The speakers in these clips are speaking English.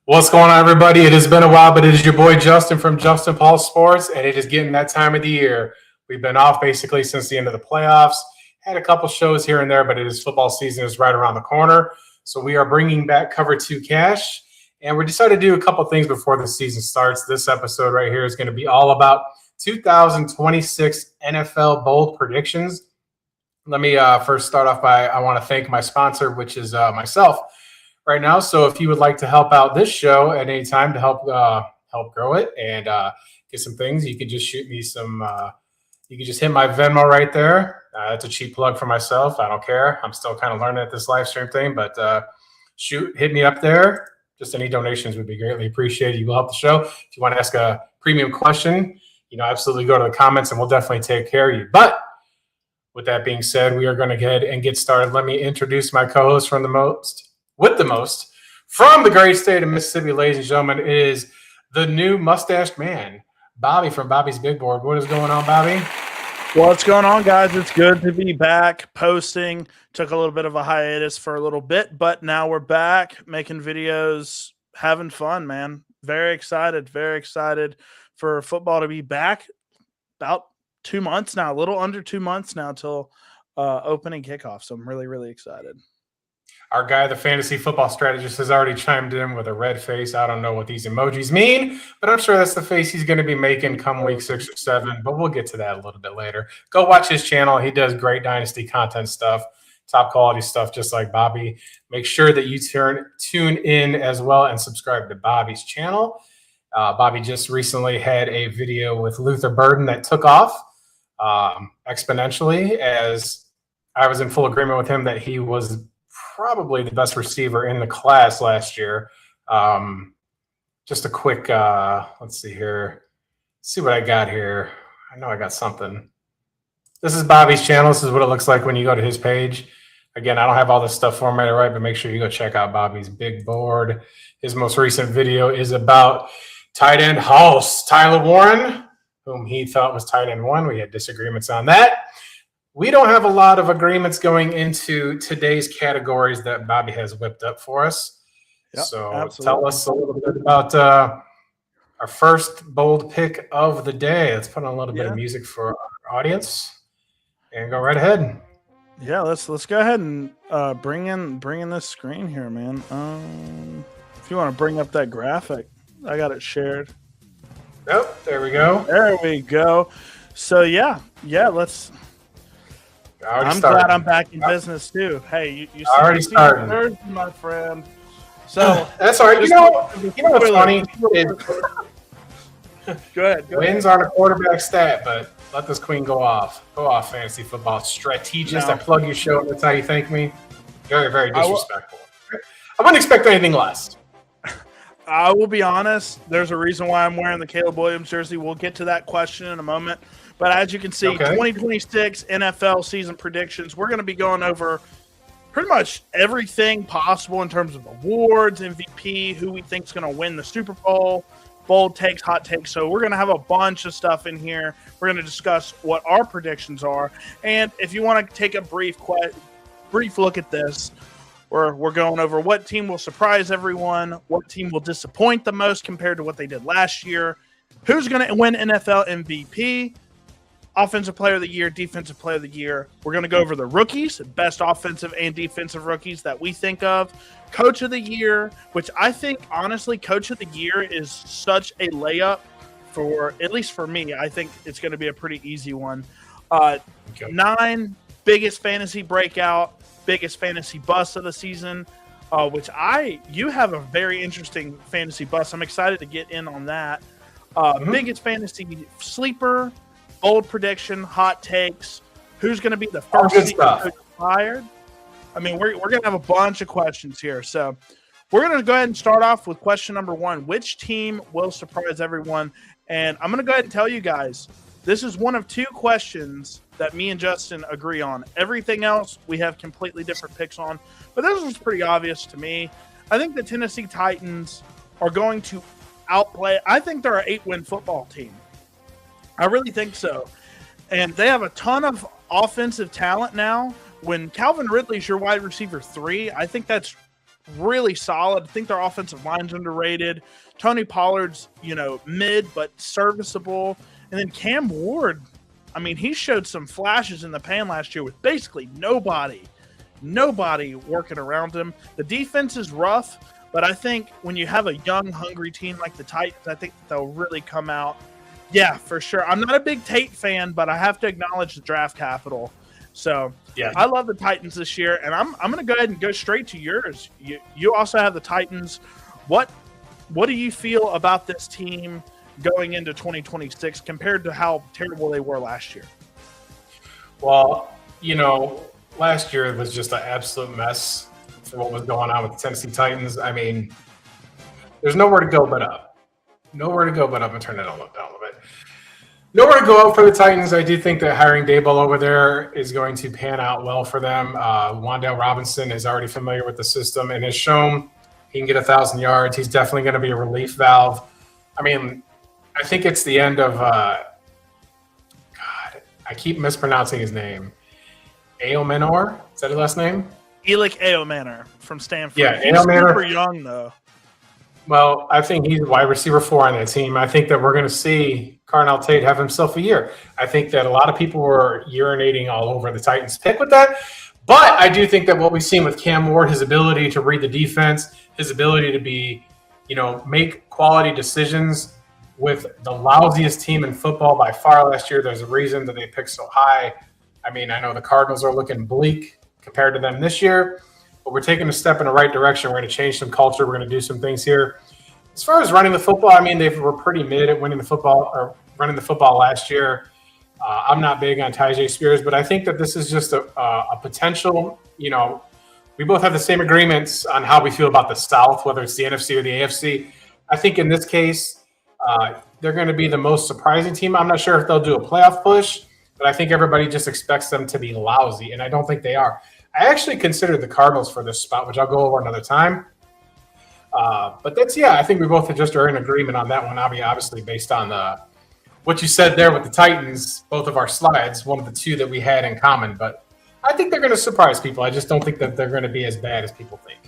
What's going on, everybody? It has been a while, but it is your boy Justin from Justin Paul Sports, and it is getting that time of the year. We've been off basically since the end of the playoffs. Had a couple shows here and there, but it is football season is right around the corner. So we are bringing back Cover 2 Cash, and we decided to do a couple things before the season starts. This episode right here is going to be all about 2026 NFL Bold Predictions. Let me first start off by I want to thank my sponsor, which is myself right now. So if you would like to help out this show at any time to help grow it and get some things, you can just shoot me some. You can just hit my Venmo right there. That's a cheap plug for myself. I don't care. I'm still kind of learning at this live stream thing, but hit me up there. Just any donations would be greatly appreciated. You will help the show. If you want to ask a premium question, absolutely go to the comments and we'll definitely take care of you. But with that being said, we are going to go ahead and get started. Let me introduce my co-host from the most from the great state of Mississippi, ladies and gentlemen. It is the new mustached man, Bobby from Bobby's Big Board. What is going on, Bobby? What's going on, guys? It's good to be back posting. Took a little bit of a hiatus for a little bit, but now we're back making videos, having fun, man. Very excited for football to be back. About 2 months now, a little under 2 months now till opening kickoff. So I'm really, really excited. Our guy, the fantasy football strategist, has already chimed in with a red face. I don't know what these emojis mean, but I'm sure that's the face he's going to be making come week 6 or 7. But we'll get to that a little bit later. Go watch his channel. He does great Dynasty content stuff, top quality stuff, just like Bobby. Make sure that you tune in as well and subscribe to Bobby's channel. Bobby just recently had a video with Luther Burden that took off exponentially, as I was in full agreement with him that he was probably the best receiver in the class last year. Just a quick, let's see here. See what I got here. I know I got something. This is Bobby's channel. This is what it looks like when you go to his page. Again, I don't have all this stuff formatted right, but make sure you go check out Bobby's Big Board. His most recent video is about tight end house Tyler Warren, whom he thought was tight end 1. We had disagreements on that. We don't have a lot of agreements going into today's categories that Bobby has whipped up for us. Yep, so absolutely. Tell us a little bit about our first bold pick of the day. Let's put on a little bit of music for our audience and go right ahead. Yeah, let's go ahead and bring in this screen here, man. If you want to bring up that graphic, I got it shared. Oh, there we go. There we go. So yeah, let's. I'm glad I'm back in business too. Hey, you already started, Thursday, my friend. So that's all right. You know what's funny? Go ahead. Wins aren't a quarterback stat, but let this queen go off. Go off, fantasy football strategist. I plug your show. That's how you thank me. Very, very disrespectful. I wouldn't expect anything less. I will be honest. There's a reason why I'm wearing the Caleb Williams jersey. We'll get to that question in a moment. But as you can see, 2026 NFL season predictions, we're going to be going over pretty much everything possible in terms of awards, MVP, who we think is going to win the Super Bowl, bold takes, hot takes. So we're going to have a bunch of stuff in here. We're going to discuss what our predictions are. And if you want to take a brief look at this, we're going over what team will surprise everyone, what team will disappoint the most compared to what they did last year, who's going to win NFL MVP, Offensive Player of the Year, Defensive Player of the Year. We're going to go over the rookies, best offensive and defensive rookies that we think of. Coach of the Year, which I think, honestly, Coach of the Year is such a layup for, at least for me. I think it's going to be a pretty easy one. 9, biggest fantasy breakout, biggest fantasy bust of the season, which you have a very interesting fantasy bust. I'm excited to get in on that. Biggest fantasy sleeper, bold prediction, hot takes, who's going to be the first coach fired. I mean, we're going to have a bunch of questions here. So we're going to go ahead and start off with question number 1. Which team will surprise everyone? And I'm going to go ahead and tell you guys, this is one of 2 questions that me and Justin agree on. Everything else we have completely different picks on. But this was pretty obvious to me. I think the Tennessee Titans are going to outplay. I think they're an 8-win football team. I really think so. And they have a ton of offensive talent now. When Calvin Ridley's your wide receiver 3, I think that's really solid. I think their offensive line's underrated. Tony Pollard's, mid but serviceable. And then Cam Ward, I mean, he showed some flashes in the pan last year with basically nobody working around him. The defense is rough, but I think when you have a young, hungry team like the Titans, I think they'll really come out. Yeah, for sure. I'm not a big Tate fan, but I have to acknowledge the draft capital. So yeah, I love the Titans this year, and I'm going to go ahead and go straight to yours. You also have the Titans. What do you feel about this team going into 2026 compared to how terrible they were last year? Well, last year was just an absolute mess for what was going on with the Tennessee Titans. I mean, there's nowhere to go but up. Nowhere to go but up, and turn that down a little bit. Nowhere to go out for the Titans. I do think that hiring Daboll over there is going to pan out well for them. Wan'Dale Robinson is already familiar with the system and has shown he can get 1,000 yards. He's definitely going to be a relief valve. I mean, I think it's the end of God, I keep mispronouncing his name. Aomenor? Is that his last name? Elic Aomenor from Stanford. Yeah, he's super young, though. Well, I think he's wide receiver 4 on that team. I think that we're going to see Carnell Tate have himself a year. I think that a lot of people were urinating all over the Titans pick with that. But I do think that what we've seen with Cam Ward, his ability to read the defense, his ability to be, make quality decisions with the lousiest team in football by far last year. There's a reason that they picked so high. I mean, I know the Cardinals are looking bleak compared to them this year, but we're taking a step in the right direction. We're going to change some culture. We're going to do some things here. As far as running the football, I mean, they were pretty mid at running the football last year. I'm not big on Tyjae Spears, but I think that this is just a potential, we both have the same agreements on how we feel about the South, whether it's the NFC or the AFC. I think in this case, they're going to be the most surprising team. I'm not sure if they'll do a playoff push, but I think everybody just expects them to be lousy, and I don't think they are. I actually considered the Cardinals for this spot, which I'll go over another time. But I think we both just are in agreement on that one, obviously based on what you said there with the Titans, both of our slides, one of the two that we had in common. But I think they're going to surprise people. I just don't think that they're going to be as bad as people think.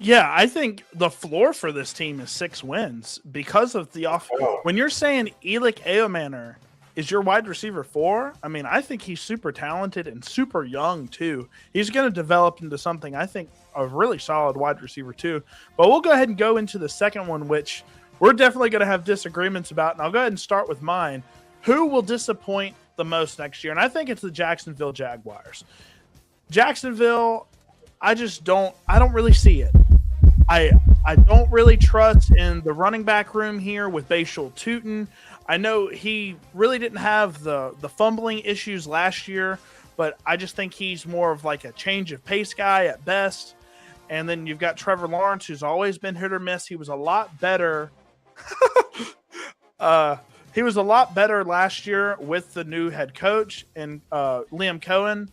Yeah, I think the floor for this team is 6 wins because of the off. When you're saying Elic Aomenor is your wide receiver 4, I mean, I think he's super talented and super young too. He's going to develop into something, I think, a really solid wide receiver too. But we'll go ahead and go into the second one, which we're definitely going to have disagreements about. And I'll go ahead and start with mine. Who will disappoint the most next year? And I think it's the Jacksonville Jaguars. Jacksonville, I don't really see it. I don't really trust in the running back room here with Bashal Tutin. I know he really didn't have the fumbling issues last year, but I just think he's more of like a change of pace guy at best. And then you've got Trevor Lawrence, who's always been hit or miss. He was a lot better. He was a lot better last year with the new head coach and Liam Cohen.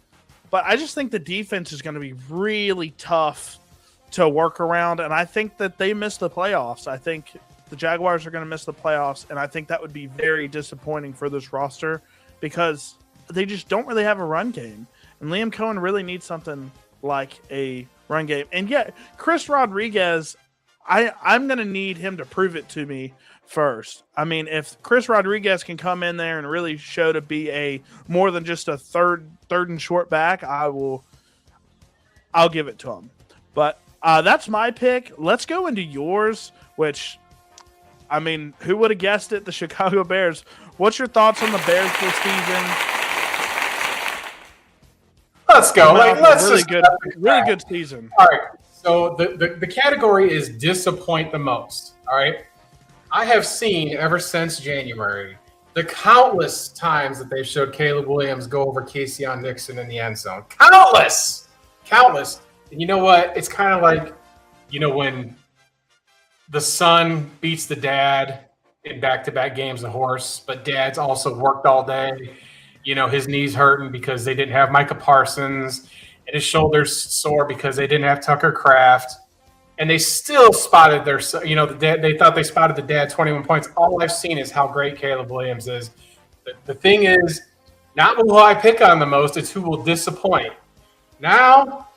But I just think the defense is going to be really tough to work around, and I think that they missed the playoffs. I think the Jaguars are going to miss the playoffs, and I think that would be very disappointing for this roster because they just don't really have a run game. And Liam Cohen really needs something like a run game. And yet, Chris Rodriguez, I'm going to need him to prove it to me first. I mean, if Chris Rodriguez can come in there and really show to be a more than just a third and short back, I'll give it to him. But that's my pick. Let's go into yours, which, I mean, who would have guessed it? The Chicago Bears. What's your thoughts on the Bears this season? Let's go. Really good season. All right. So the category is disappoint the most. All right. I have seen ever since January the countless times that they've showed Caleb Williams go over Keisean Nixon in the end zone. Countless. And you know what? It's kind of like, when the son beats the dad in back-to-back games of horse, but dad's also worked all day. His knees hurting because they didn't have Micah Parsons, and his shoulders sore because they didn't have Tucker Kraft. And they still spotted they thought they spotted the dad 21 points. All I've seen is how great Caleb Williams is. The thing is, not who I pick on the most, it's who will disappoint. Now,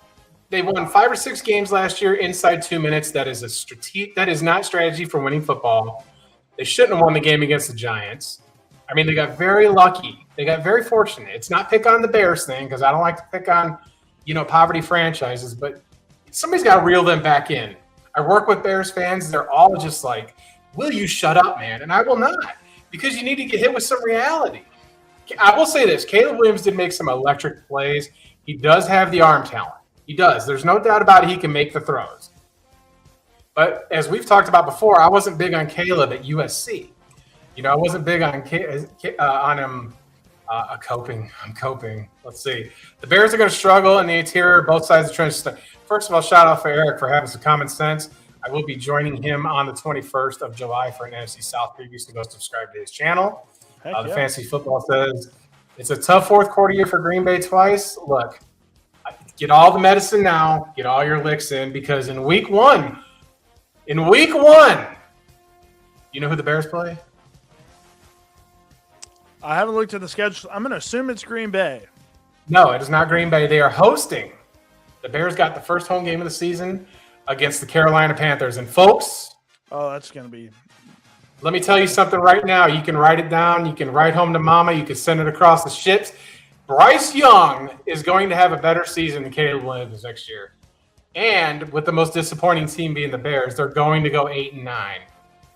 They won 5 or 6 games last year inside 2 minutes. That is that is not strategy for winning football. They shouldn't have won the game against the Giants. I mean, they got very lucky. They got very fortunate. It's not pick on the Bears thing because I don't like to pick on, poverty franchises, but somebody's got to reel them back in. I work with Bears fans. They're all just like, will you shut up, man? And I will not, because you need to get hit with some reality. I will say this. Caleb Williams did make some electric plays. He does have the arm talent. He does. There's no doubt about it. He can make the throws. But as we've talked about before, I wasn't big on Caleb at USC. I wasn't big on him coping. I'm coping. Let's see. The Bears are going to struggle in the interior, both sides of the trench. First of all, shout out for Eric for having some common sense. I will be joining him on the 21st of July for an NFC South preview, so go subscribe to his channel. The Fantasy Football says it's a tough fourth quarter year for Green Bay twice. Look, get all the medicine now. Get all your licks in, because in week one, you know who the Bears play? I haven't looked at the schedule. I'm going to assume it's Green Bay. No, it is not Green Bay. They are hosting. The Bears got the first home game of the season against the Carolina Panthers. And folks, that's going to be. Let me tell you something right now. You can write it down. You can write home to mama. You can send it across the ships. Bryce Young is going to have a better season than Caleb Williams next year. And with the most disappointing team being the Bears, they're going to go 8-9.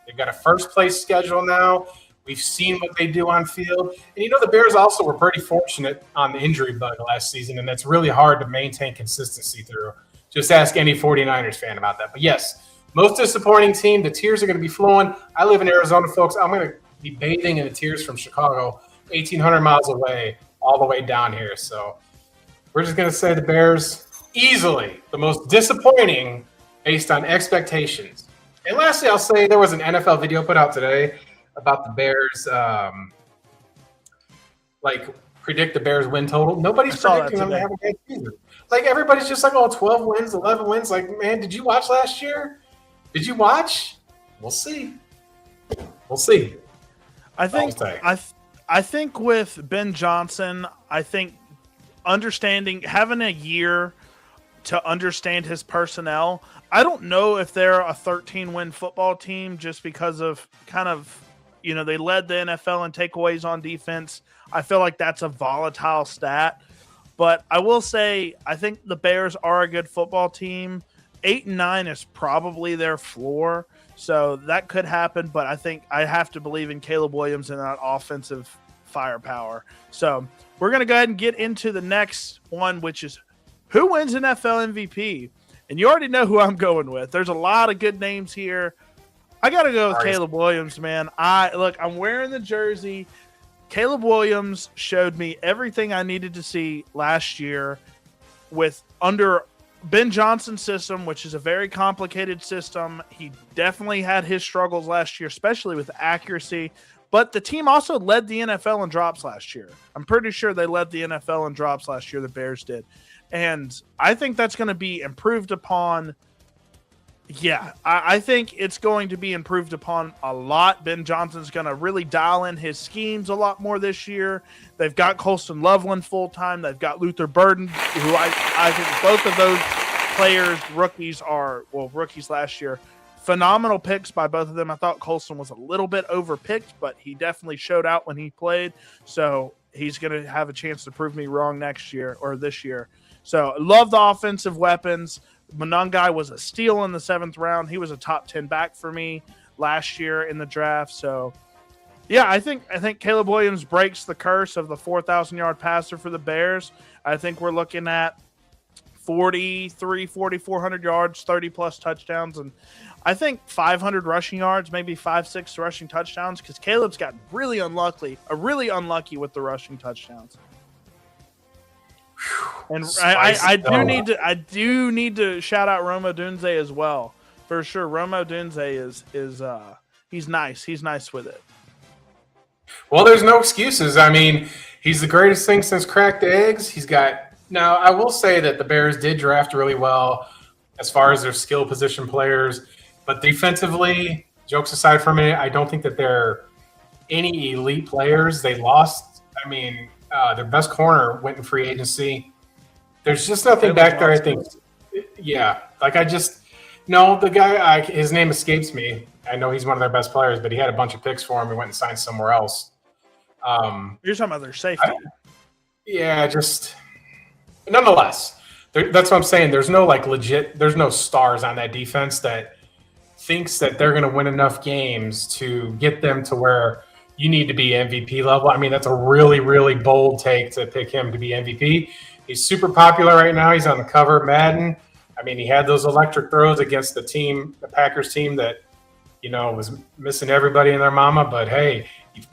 They've got a first-place schedule now. We've seen what they do on field. And, the Bears also were pretty fortunate on the injury bug last season, and that's really hard to maintain consistency through. Just ask any 49ers fan about that. But, yes, most disappointing team. The tears are going to be flowing. I live in Arizona, folks. I'm going to be bathing in the tears from Chicago, 1,800 miles away, all the way down here. So we're just going to say the Bears easily the most disappointing based on expectations. And lastly, I'll say there was an NFL video put out today about the Bears, predict the Bears win total. Nobody's predicting them to have a bad season. Everybody's just like, 12 wins, 11 wins. Man, did you watch last year? Did you watch? We'll see. I think with Ben Johnson, having a year to understand his personnel. I don't know if they're a 13-win football team just because of they led the NFL in takeaways on defense. I feel like that's a volatile stat. But I will say, I think the Bears are a good football team. 8-9 is probably their floor. So that could happen. But I think I have to believe in Caleb Williams and that offensive firepower. So we're going to go ahead and get into the next one, which is who wins NFL MVP? And you already know who I'm going with. There's a lot of good names here. I got to go with Caleb Williams, man. I'm wearing the jersey. Caleb Williams showed me everything I needed to see last year under Ben Johnson's system, which is a very complicated system. He definitely had his struggles last year, especially with accuracy. But the team also led the NFL in drops last year. I'm pretty sure they led the NFL in drops last year, the Bears did. And I think that's going to be improved upon. Yeah, I think it's going to be improved upon a lot. Ben Johnson's going to really dial in his schemes a lot more this year. They've got Colston Loveland full-time. They've got Luther Burden, who I think both of those players, rookies last year, phenomenal picks by both of them. I thought Colston was a little bit overpicked, but he definitely showed out when he played. So he's going to have a chance to prove me wrong next year or this year. So love the offensive weapons. Monangai was a steal in the 7th round. He was a top 10 back for me last year in the draft. So, yeah, I think Caleb Williams breaks the curse of the 4,000-yard passer for the Bears. I think we're looking at 4,400 yards, 30-plus touchdowns, and I think 500 rushing yards, maybe 5-6 rushing touchdowns, because Caleb's got really unlucky with the rushing touchdowns. And I do need to shout out Roma Dunze as well, for sure. Roma Dunze is he's nice. He's nice with it. Well, there's no excuses. I mean, he's the greatest thing since cracked eggs. Now, I will say that the Bears did draft really well as far as their skill position players, but defensively, jokes aside for a minute, I don't think that they're any elite players. They lost. I mean. Their best corner went in free agency. There's just nothing back there. I think Yeah, like no, the guy. His name escapes me. I know he's one of their best players, but he had a bunch of picks for him. He went and signed somewhere else. You're talking about their safety. Yeah, just nonetheless, that's what I'm saying. There's no there's no stars on that defense that thinks that they're going to win enough games to get them to where you need to be MVP level. I mean, that's a really, really bold take to pick him to be MVP. He's super popular right now. He's on the cover of Madden. I mean, he had those electric throws against the Packers team that, was missing everybody and their mama. But hey,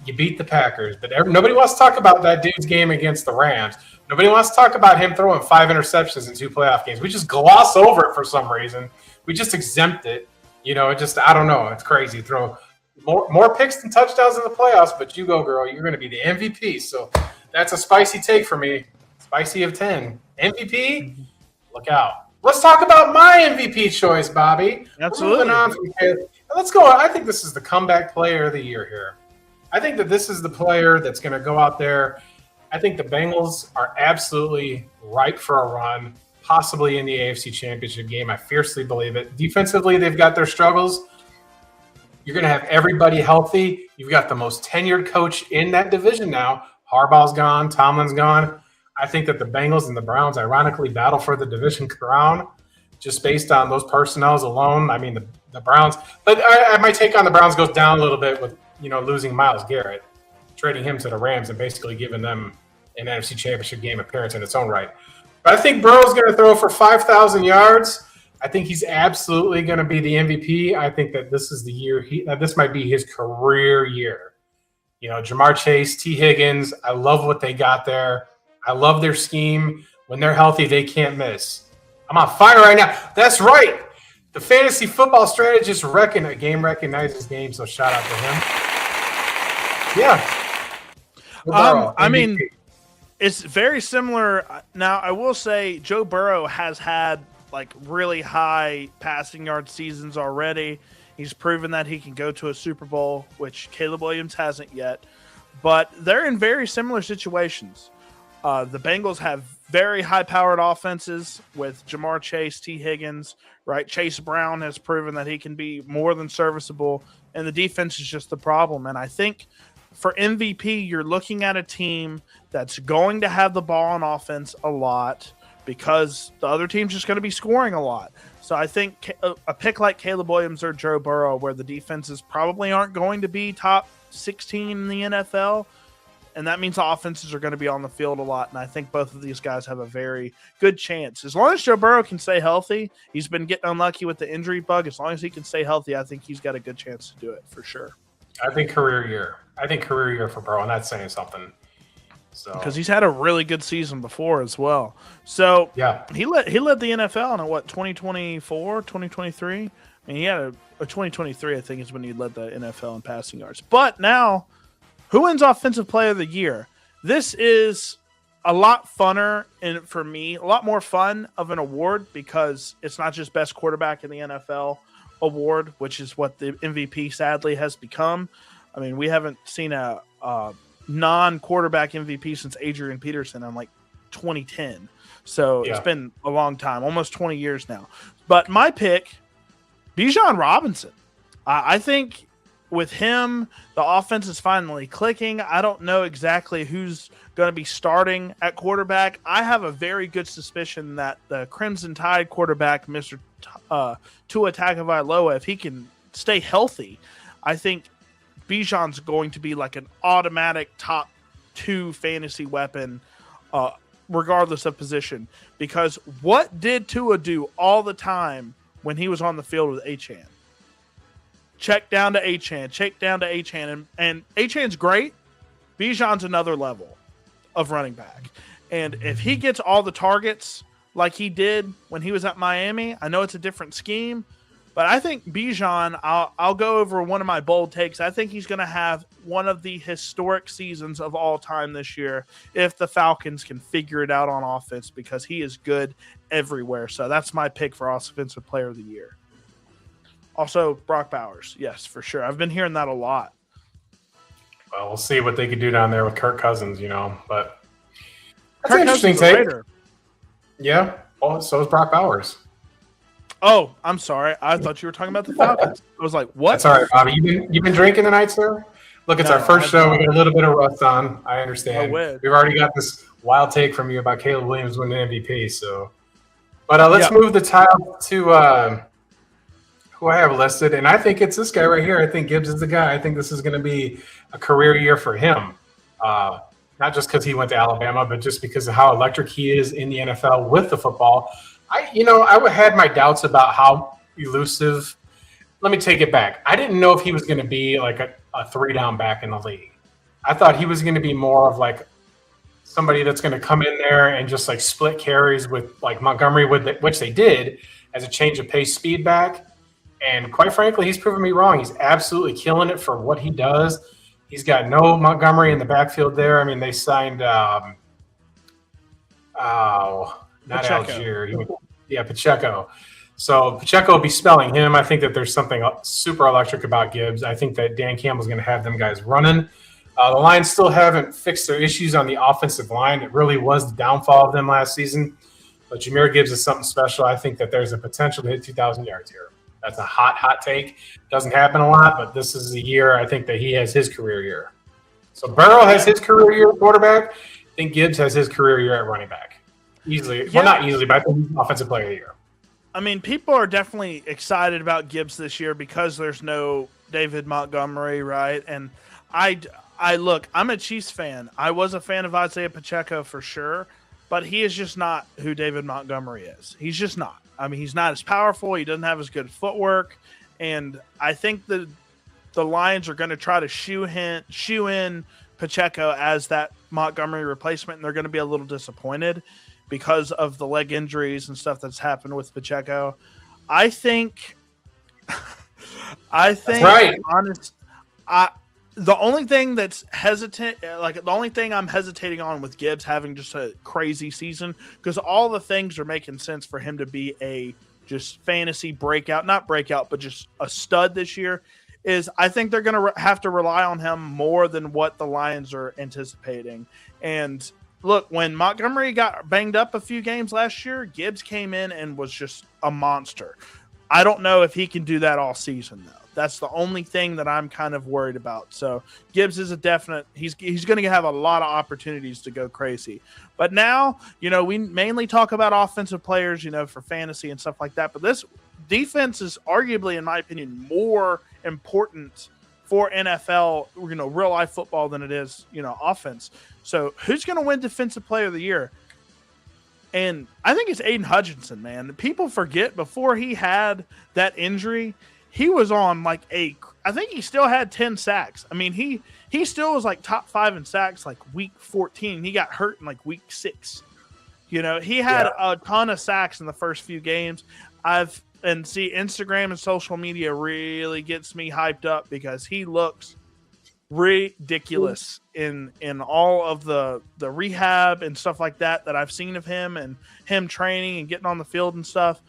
you beat the Packers. But nobody wants to talk about that dude's game against the Rams. Nobody wants to talk about him throwing 5 interceptions in 2 playoff games. We just gloss over it for some reason. We just exempt it. I don't know. It's crazy. Throw more picks than touchdowns in the playoffs, but you go, girl. You're going to be the MVP. So that's a spicy take for me. Spicy of 10. MVP? Look out. Let's talk about my MVP choice, Bobby. Absolutely. Moving on from let's go. I think this is the comeback player of the year here. I think that this is the player that's going to go out there. I think the Bengals are absolutely ripe for a run, possibly in the AFC Championship game. I fiercely believe it. Defensively, they've got their struggles. You're going to have everybody healthy. You've got the most tenured coach in that division now. Harbaugh's gone. Tomlin's gone. I think that the Bengals and the Browns ironically battle for the division crown just based on those personnels alone. I mean, the Browns. But my take on the Browns goes down a little bit with, losing Myles Garrett, trading him to the Rams and basically giving them an NFC Championship game appearance in its own right. But I think Burrow's going to throw for 5,000 yards. I think he's absolutely going to be the MVP. I think that this is the year this might be his career year. Jamar Chase, T. Higgins, I love what they got there. I love their scheme. When they're healthy, they can't miss. I'm on fire right now. That's right. The fantasy football strategist a game recognizes game, so shout out to him. Yeah. I mean, it's very similar. Now, I will say Joe Burrow has had really high passing yard seasons already. He's proven that he can go to a Super Bowl, which Caleb Williams hasn't yet. But they're in very similar situations. The Bengals have very high-powered offenses with Jamar Chase, T. Higgins, right? Chase Brown has proven that he can be more than serviceable, and the defense is just the problem. And I think for MVP, you're looking at a team that's going to have the ball on offense a lot because the other team's just going to be scoring a lot. So I think a pick like Caleb Williams or Joe Burrow, where the defenses probably aren't going to be top 16 in the NFL, and that means the offenses are going to be on the field a lot. And I think both of these guys have a very good chance. As long as Joe Burrow can stay healthy, he's been getting unlucky with the injury bug. As long as he can stay healthy, I think he's got a good chance to do it for sure. I think career year for Burrow, and that's saying something. So because he's had a really good season before as well. So yeah, he led the NFL in 2024, 2023. I mean, he had a 2023, I think, is when he led the NFL in passing yards. But now, who wins Offensive Player of the Year? This is a lot funner, and for me, a lot more fun of an award because it's not just best quarterback in the NFL award, which is what the MVP sadly has become. I mean, we haven't seen a non-quarterback MVP since Adrian Peterson in 2010. So It's been a long time, almost 20 years now. But my pick, Bijan Robinson. I think with him, the offense is finally clicking. I don't know exactly who's going to be starting at quarterback. I have a very good suspicion that the Crimson Tide quarterback, Mr. Tua Tagovailoa, if he can stay healthy, I think Bijan's going to be an automatic top 2 fantasy weapon, regardless of position. Because what did Tua do all the time when he was on the field with Achane? Check down to Achane, and Achane's great. Bijan's another level of running back. And if he gets all the targets like he did when he was at Miami, I know it's a different scheme, but I think Bijan, I'll go over one of my bold takes. I think he's going to have one of the historic seasons of all time this year if the Falcons can figure it out on offense, because he is good everywhere. So that's my pick for Offensive Player of the Year. Also, Brock Bowers. Yes, for sure. I've been hearing that a lot. Well, we'll see what they could do down there with Kirk Cousins, but that's Kirk an interesting Cousins take. Yeah. Well, so is Brock Bowers. Oh, I'm sorry. I thought you were talking about the Falcons. I was like, what? That's all right, Bobby. You've been drinking tonight, sir? Look, it's No, our first I've show. not. We got a little bit of rust on. I understand. No way. We've already got this wild take from you about Caleb Williams winning MVP. So, but let's move the tile to who I have listed, and I think it's this guy right here. I think Gibbs is the guy. I think this is going to be a career year for him. Not just because he went to Alabama, but just because of how electric he is in the NFL with the football. I had my doubts about how elusive. Let me take it back. I didn't know if he was going to be like a three-down back in the league. I thought he was going to be more of like somebody that's going to come in there and just like split carries with like Montgomery, which they did as a change of pace speed back. And quite frankly, he's proven me wrong. He's absolutely killing it for what he does. He's got no Montgomery in the backfield there. I mean, they signed not Algier. Pacheco. So Pacheco will be spelling him. I think that there's something super electric about Gibbs. I think that Dan Campbell's going to have them guys running. The Lions still haven't fixed their issues on the offensive line. It really was the downfall of them last season. But Jahmyr Gibbs is something special. I think that there's a potential to hit 2,000 yards here. That's a hot take. Doesn't happen a lot, but this is the year I think that he has his career year. So Burrow has his career year at quarterback. I think Gibbs has his career year at running back. Easily. Yeah. Well, not easily, but I think he's offensive player of the year. I mean, people are definitely excited about Gibbs this year because there's no David Montgomery, right? And I look, I'm a Chiefs fan. I was a fan of Isaiah Pacheco for sure, but he is just not who David Montgomery is. He's just not. I mean, he's not as powerful. He doesn't have as good footwork. And I think the Lions are going to try to shoe in Pacheco as that Montgomery replacement, and they're going to be a little disappointed because of the leg injuries and stuff that's happened with Pacheco. I think right. The only thing that's the only thing I'm hesitating on with Gibbs having just a crazy season, because all the things are making sense for him to be a just fantasy not breakout, but just a stud this year, is I think they're going to have to rely on him more than what the Lions are anticipating. And look, when Montgomery got banged up a few games last year, Gibbs came in and was just a monster. I don't know if he can do that all season, though. That's the only thing that I'm kind of worried about. So Gibbs is a definite – he's going to have a lot of opportunities to go crazy. But now, we mainly talk about offensive players, for fantasy and stuff like that. But this defense is arguably, in my opinion, more important for NFL, real-life football than it is, offense. So who's going to win Defensive Player of the Year? And I think it's Aiden Hutchinson, man. People forget before he had that injury, he was on I think he still had 10 sacks. I mean, he still was like top 5 in sacks like week 14. He got hurt in like week 6. He had a ton of sacks in the first few games. Instagram and social media really gets me hyped up because he looks ridiculous in all of the rehab and stuff like that I've seen of him and him training and getting on the field and stuff.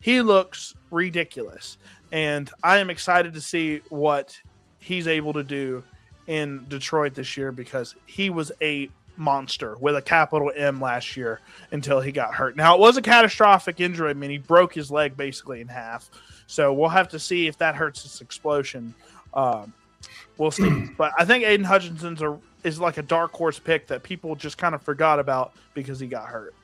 He looks ridiculous. And I am excited to see what he's able to do in Detroit this year because he was a monster with a capital M last year until he got hurt. Now, it was a catastrophic injury. I mean, he broke his leg basically in half. So we'll have to see if that hurts his explosion. We'll see. But I think Aiden Hutchinson is like a dark horse pick that people just kind of forgot about because he got hurt.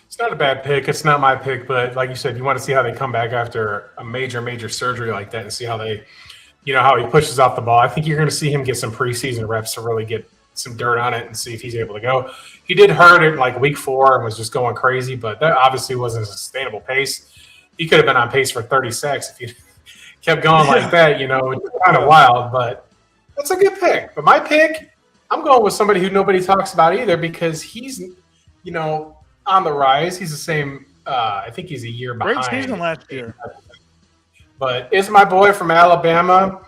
It's not a bad pick. It's not my pick, but like you said, you want to see how they come back after a major surgery like that and see how they, how he pushes off the ball. I think you're going to see him get some preseason reps to really get some dirt on it and see if he's able to go. He did hurt it like week 4 and was just going crazy, but that obviously wasn't a sustainable pace. He could have been on pace for 30 sacks if he kept going like that, It's kind of wild, but that's a good pick. But my pick, I'm going with somebody who nobody talks about either because he's, on the rise. He's the same. I think he's a year behind. Great season last year. But it's my boy from Alabama.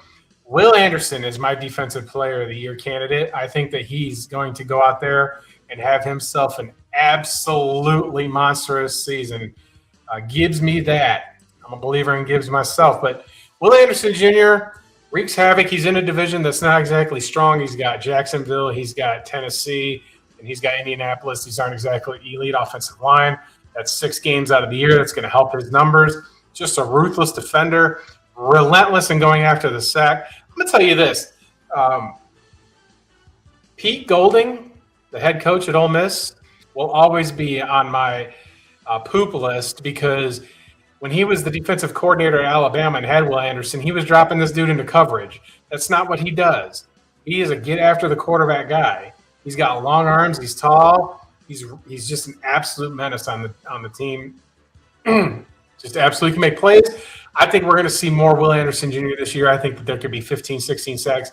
Will Anderson is my defensive player of the year candidate. I think that he's going to go out there and have himself an absolutely monstrous season. Gibbs me that. I'm a believer in Gibbs myself. But Will Anderson Jr. wreaks havoc. He's in a division that's not exactly strong. He's got Jacksonville. He's got Tennessee. And he's got Indianapolis. These aren't exactly elite offensive line. That's 6 games out of the year. That's going to help his numbers. Just a ruthless defender, relentless in going after the sack. I'm going to tell you this. Pete Golding, the head coach at Ole Miss, will always be on my poop list because when he was the defensive coordinator at Alabama and had Will Anderson, he was dropping this dude into coverage. That's not what he does. He is a get after the quarterback guy. He's got long arms. He's tall. He's just an absolute menace on the team. Just absolutely can make plays. I think we're going to see more Will Anderson Jr. this year. I think that there could be 15, 16 sacks.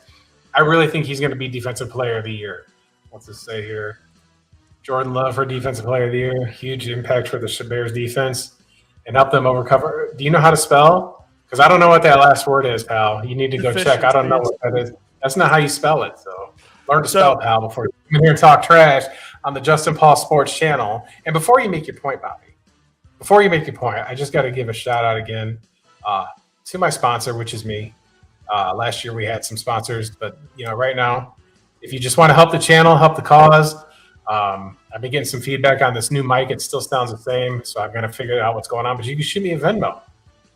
I really think he's going to be Defensive Player of the Year. What's this say here? Jordan Love for Defensive Player of the Year. Huge impact for the Bears defense and help them overcover. Do you know how to spell? Because I don't know what that last word is, pal. You need to go check. I don't know what that is. That's not how you spell it. So learn to spell, pal, before you come in here and talk trash on the Justin Paul Sports channel. And before you make your point, Bobby, I just got to give a shout out again to my sponsor, which is me. Last year we had some sponsors, but right now, if you just want to help the channel, help the cause, I've been getting some feedback on this new mic. It still sounds the same, so I'm going to figure out what's going on. But you can shoot me a Venmo.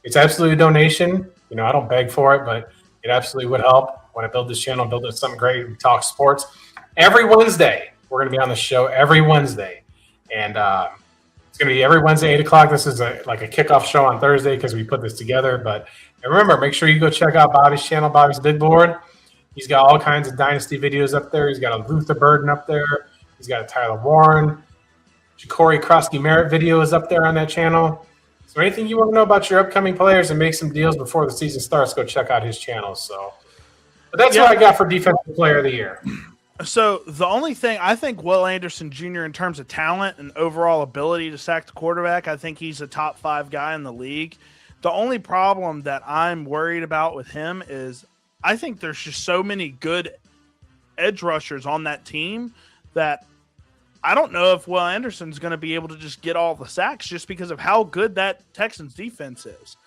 It's absolutely a donation. I don't beg for it, but it absolutely would help. When I build this channel, build it something great. We talk sports every Wednesday. We're going to be on the show every Wednesday, and it's going to be every Wednesday 8 o'clock. This is like a kickoff show on Thursday because we put this together. But remember, make sure you go check out Bobby's channel, Bobby's Big Board. He's got all kinds of dynasty videos up there. He's got a Luther Burden up there. He's got a Tyler Warren. Ja'Cory Krosky-Merritt video is up there on that channel. So anything you want to know about your upcoming players and make some deals before the season starts, go check out his channel. But that's what I got for Defensive Player of the Year. So the only thing, I think Will Anderson Jr. in terms of talent and overall ability to sack the quarterback, I think he's a top 5 guy in the league. The only problem that I'm worried about with him is I think there's just so many good edge rushers on that team that I don't know if Will Anderson's going to be able to just get all the sacks just because of how good that Texans defense is.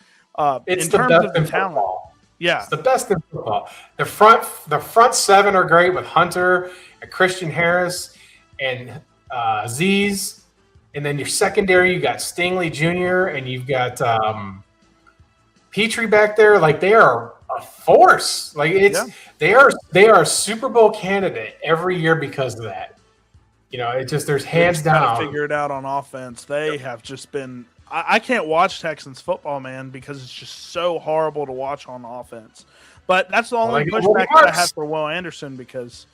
It's in the terms best of the in talent. football. Yeah. It's the best in football. The front 7 are great with Hunter and Christian Harris and Aziz. And then your secondary, you got Stingley Jr. and you've got Petrie back there. Like, they are a force. Like, they are a Super Bowl candidate every year because of that. It just, there's hands down. Figure it out on offense. They have just been. I can't watch Texans football, man, because it's just so horrible to watch on offense. But that's the only pushback that I have for Will Anderson, because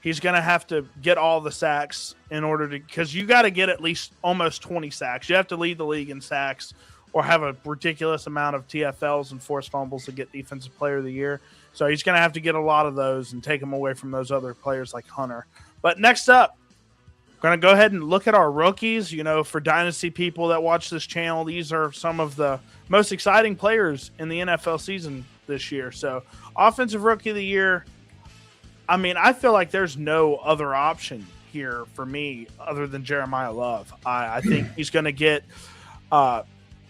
he's going to have to get all the sacks in order to, because you got to get at least almost 20 sacks. You have to lead the league in sacks or have a ridiculous amount of TFLs and forced fumbles to get Defensive Player of the Year. So he's going to have to get a lot of those and take them away from those other players like Hunter. But next up, going to go ahead and look at our rookies. For dynasty people that watch this channel, these are some of the most exciting players in the NFL season this year. So, Offensive Rookie of the Year, I mean, I feel like there's no other option here for me other than Jeremiah Love. I think he's going to get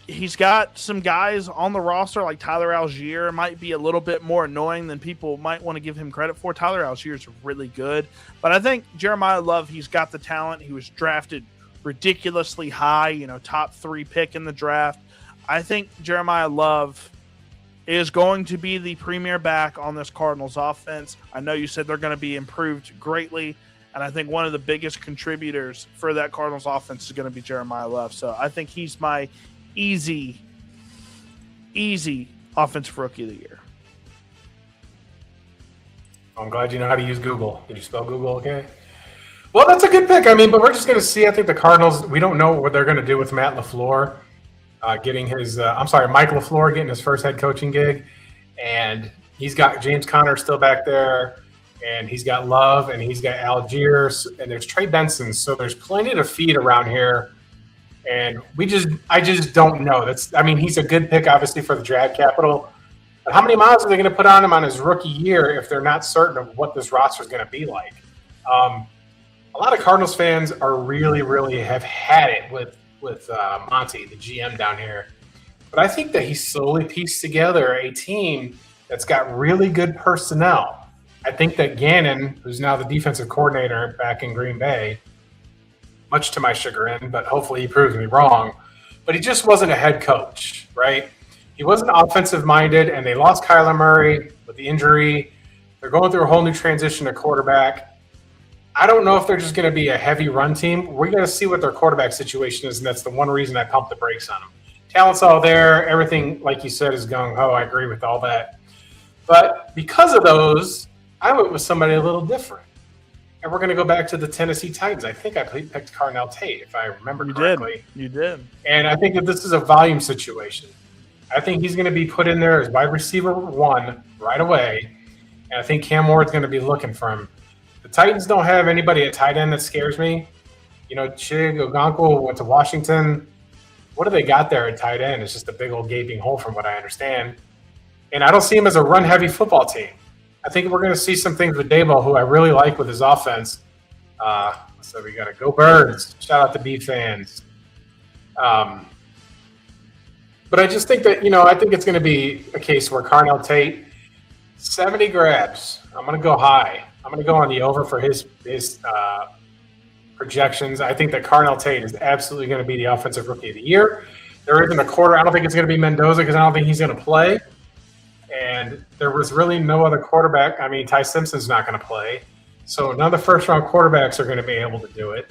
he's got some guys on the roster like Tyler Algier might be a little bit more annoying than people might want to give him credit for. Tyler Algier is really good, but I think Jeremiah Love, he's got the talent. He was drafted ridiculously high, top 3 pick in the draft. I think Jeremiah Love is going to be the premier back on this Cardinals offense. I know you said they're going to be improved greatly, and I think one of the biggest contributors for that Cardinals offense is going to be Jeremiah Love. So I think he's my easy Offensive Rookie of the Year. I'm glad you know how to use Google. Did you spell Google okay? Well, that's a good pick. I mean, but we're just going to see. I think the Cardinals, we don't know what they're going to do with Matt LaFleur getting his Mike LaFleur getting his first head coaching gig. And he's got James Conner still back there. And he's got Love, and he's got Algier, and there's Trey Benson. So there's plenty to feed around here. And I just don't know. He's a good pick, obviously, for the draft capital. But how many miles are they going to put on him on his rookie year if they're not certain of what this roster is going to be like? A lot of Cardinals fans are really, really have had it with Monty, the GM down here. But I think that he slowly pieced together a team that's got really good personnel. I think that Gannon, who's now the defensive coordinator back in Green Bay, much to my chagrin, but hopefully he proves me wrong. But he just wasn't a head coach, right? He wasn't offensive-minded, and they lost Kyler Murray with the injury. They're going through a whole new transition to quarterback. I don't know if they're just going to be a heavy run team. We're going to see what their quarterback situation is, and that's the one reason I pumped the brakes on them. Talent's all there. Everything, like you said, is gung-ho. I agree with all that. But because of those, I went with somebody a little different. And we're going to go back to the Tennessee Titans. I think I picked Carnell Tate, if I remember correctly. You did. And I think that this is a volume situation. I think he's going to be put in there as wide receiver 1 right away. And I think Cam Ward's going to be looking for him. The Titans don't have anybody at tight end that scares me. You know, Chig Okonkwo went to Washington. What do they got there at tight end? It's just a big old gaping hole from what I understand. And I don't see him as a run-heavy football team. I think we're going to see some things with Daboll, who I really like with his offense. So we got to go Birds. Shout out to B fans. But I just think that, I think it's going to be a case where Carnell Tate, 70 grabs. I'm going to go high. I'm going to go on the over for his projections. I think that Carnell Tate is absolutely going to be the offensive rookie of the year. There isn't a quarter. I don't think it's going to be Mendoza because I don't think he's going to play. And there was really no other quarterback. I mean, Ty Simpson's not going to play. So none of the first-round quarterbacks are going to be able to do it.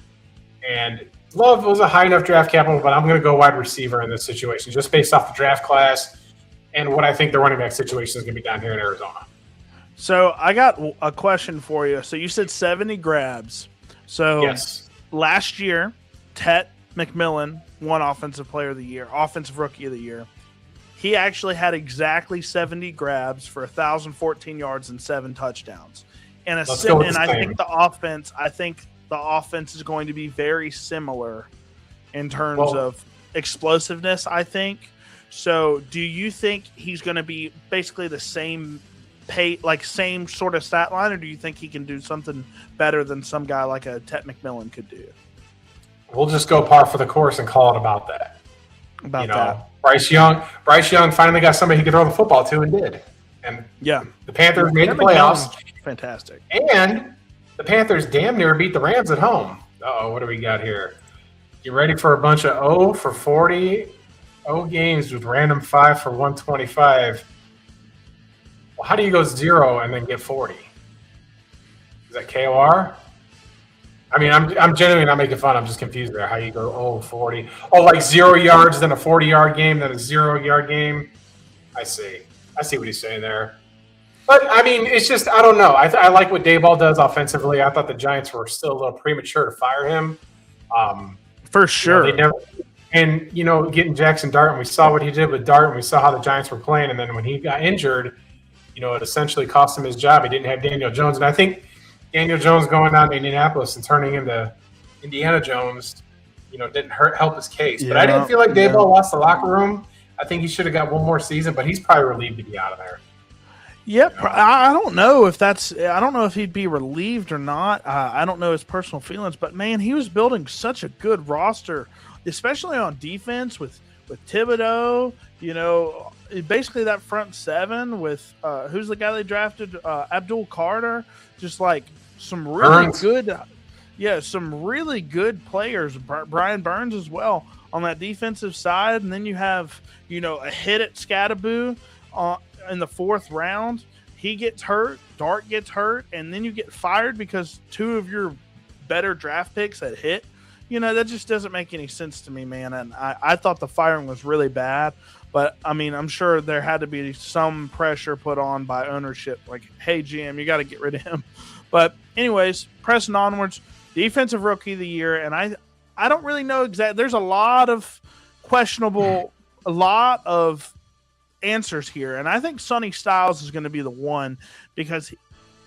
And Love was a high enough draft capital, but I'm going to go wide receiver in this situation just based off the draft class and what I think the running back situation is going to be down here in Arizona. So I got a question for you. So you said 70 grabs. So yes. Last year, Tet McMillan won Offensive Player of the Year, Offensive Rookie of the Year. He actually had exactly 70 grabs for 1,014 yards and 7 touchdowns. And I think the offense is going to be very similar in terms of explosiveness, I think. So do you think he's going to be basically the same same sort of stat line, or do you think he can do something better than some guy like a Tet McMillan could do? We'll just go par for the course and call it about that. Bryce Young finally got somebody he could throw the football to and did. And the Panthers made the playoffs. Fantastic. And the Panthers damn near beat the Rams at home. What do we got here? You ready for a bunch of 0 for 40? 0 games with random 5 for 125. Well, how do you go 0 and then get 40? Is that KOR? I mean, I'm genuinely not making fun. I'm just confused there. How you go 40? Oh, like 0 yards, then a 40-yard game, then a 0-yard game. I see what he's saying there. But, I mean, it's just, I don't know. I like what Daboll does offensively. I thought the Giants were still a little premature to fire him. For sure. Getting Jackson Dart, and we saw what he did with Dart, and we saw how the Giants were playing. And then when he got injured, it essentially cost him his job. He didn't have Daniel Jones. And I think Daniel Jones going down to Indianapolis and turning into Indiana Jones, didn't help his case. But I didn't feel like Daboll lost the locker room. I think he should have got one more season, but he's probably relieved to be out of there. Yep. I don't know if he'd be relieved or not. I don't know his personal feelings, but man, he was building such a good roster, especially on defense with Thibodeau, basically that front seven with who's the guy they drafted? Abdul Carter, just like some really good players. Brian Burns as well on that defensive side. And then you have, a hit at Scattaboo in the 4th round. He gets hurt, Dart gets hurt, and then you get fired because 2 of your better draft picks had hit. That just doesn't make any sense to me, man. And I thought the firing was really bad. But, I mean, I'm sure there had to be some pressure put on by ownership. Like, hey, GM, you got to get rid of him. But, anyways, pressing onwards, Defensive Rookie of the Year. And I don't really know exactly. There's a lot of a lot of answers here. And I think Sonny Styles is going to be the one because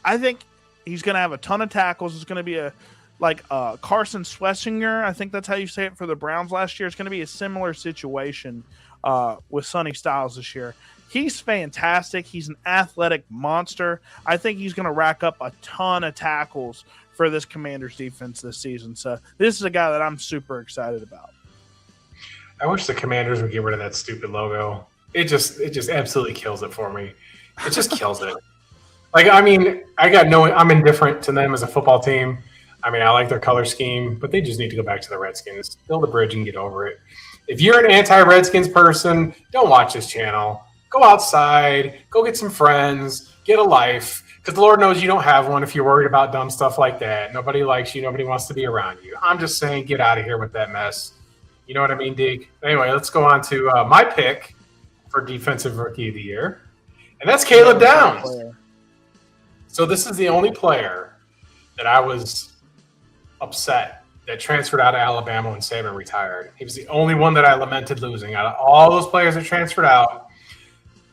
I think he's going to have a ton of tackles. It's going to be Carson Schlesinger. I think that's how you say it for the Browns last year. It's going to be a similar situation with Sonny Styles this year. He's fantastic. He's an athletic monster. I think he's going to rack up a ton of tackles for this Commanders defense this season. So this is a guy that I'm super excited about. I wish the Commanders would get rid of that stupid logo. It just absolutely kills it for me. It just kills it. I'm indifferent to them as a football team. I mean, I like their color scheme, but they just need to go back to the Redskins, build a bridge, and get over it. If you're an anti-Redskins person, don't watch this channel. Go outside, go get some friends, get a life, because the Lord knows you don't have one if you're worried about dumb stuff like that. Nobody likes you. Nobody wants to be around you. I'm just saying, get out of here with that mess. You know what I mean, Deke? Anyway, let's go on to my pick for Defensive Rookie of the Year, and that's Caleb Downs. So this is the only player that I was upset that transferred out of Alabama when Saban retired. He was the only one that I lamented losing. Out of all those players that transferred out,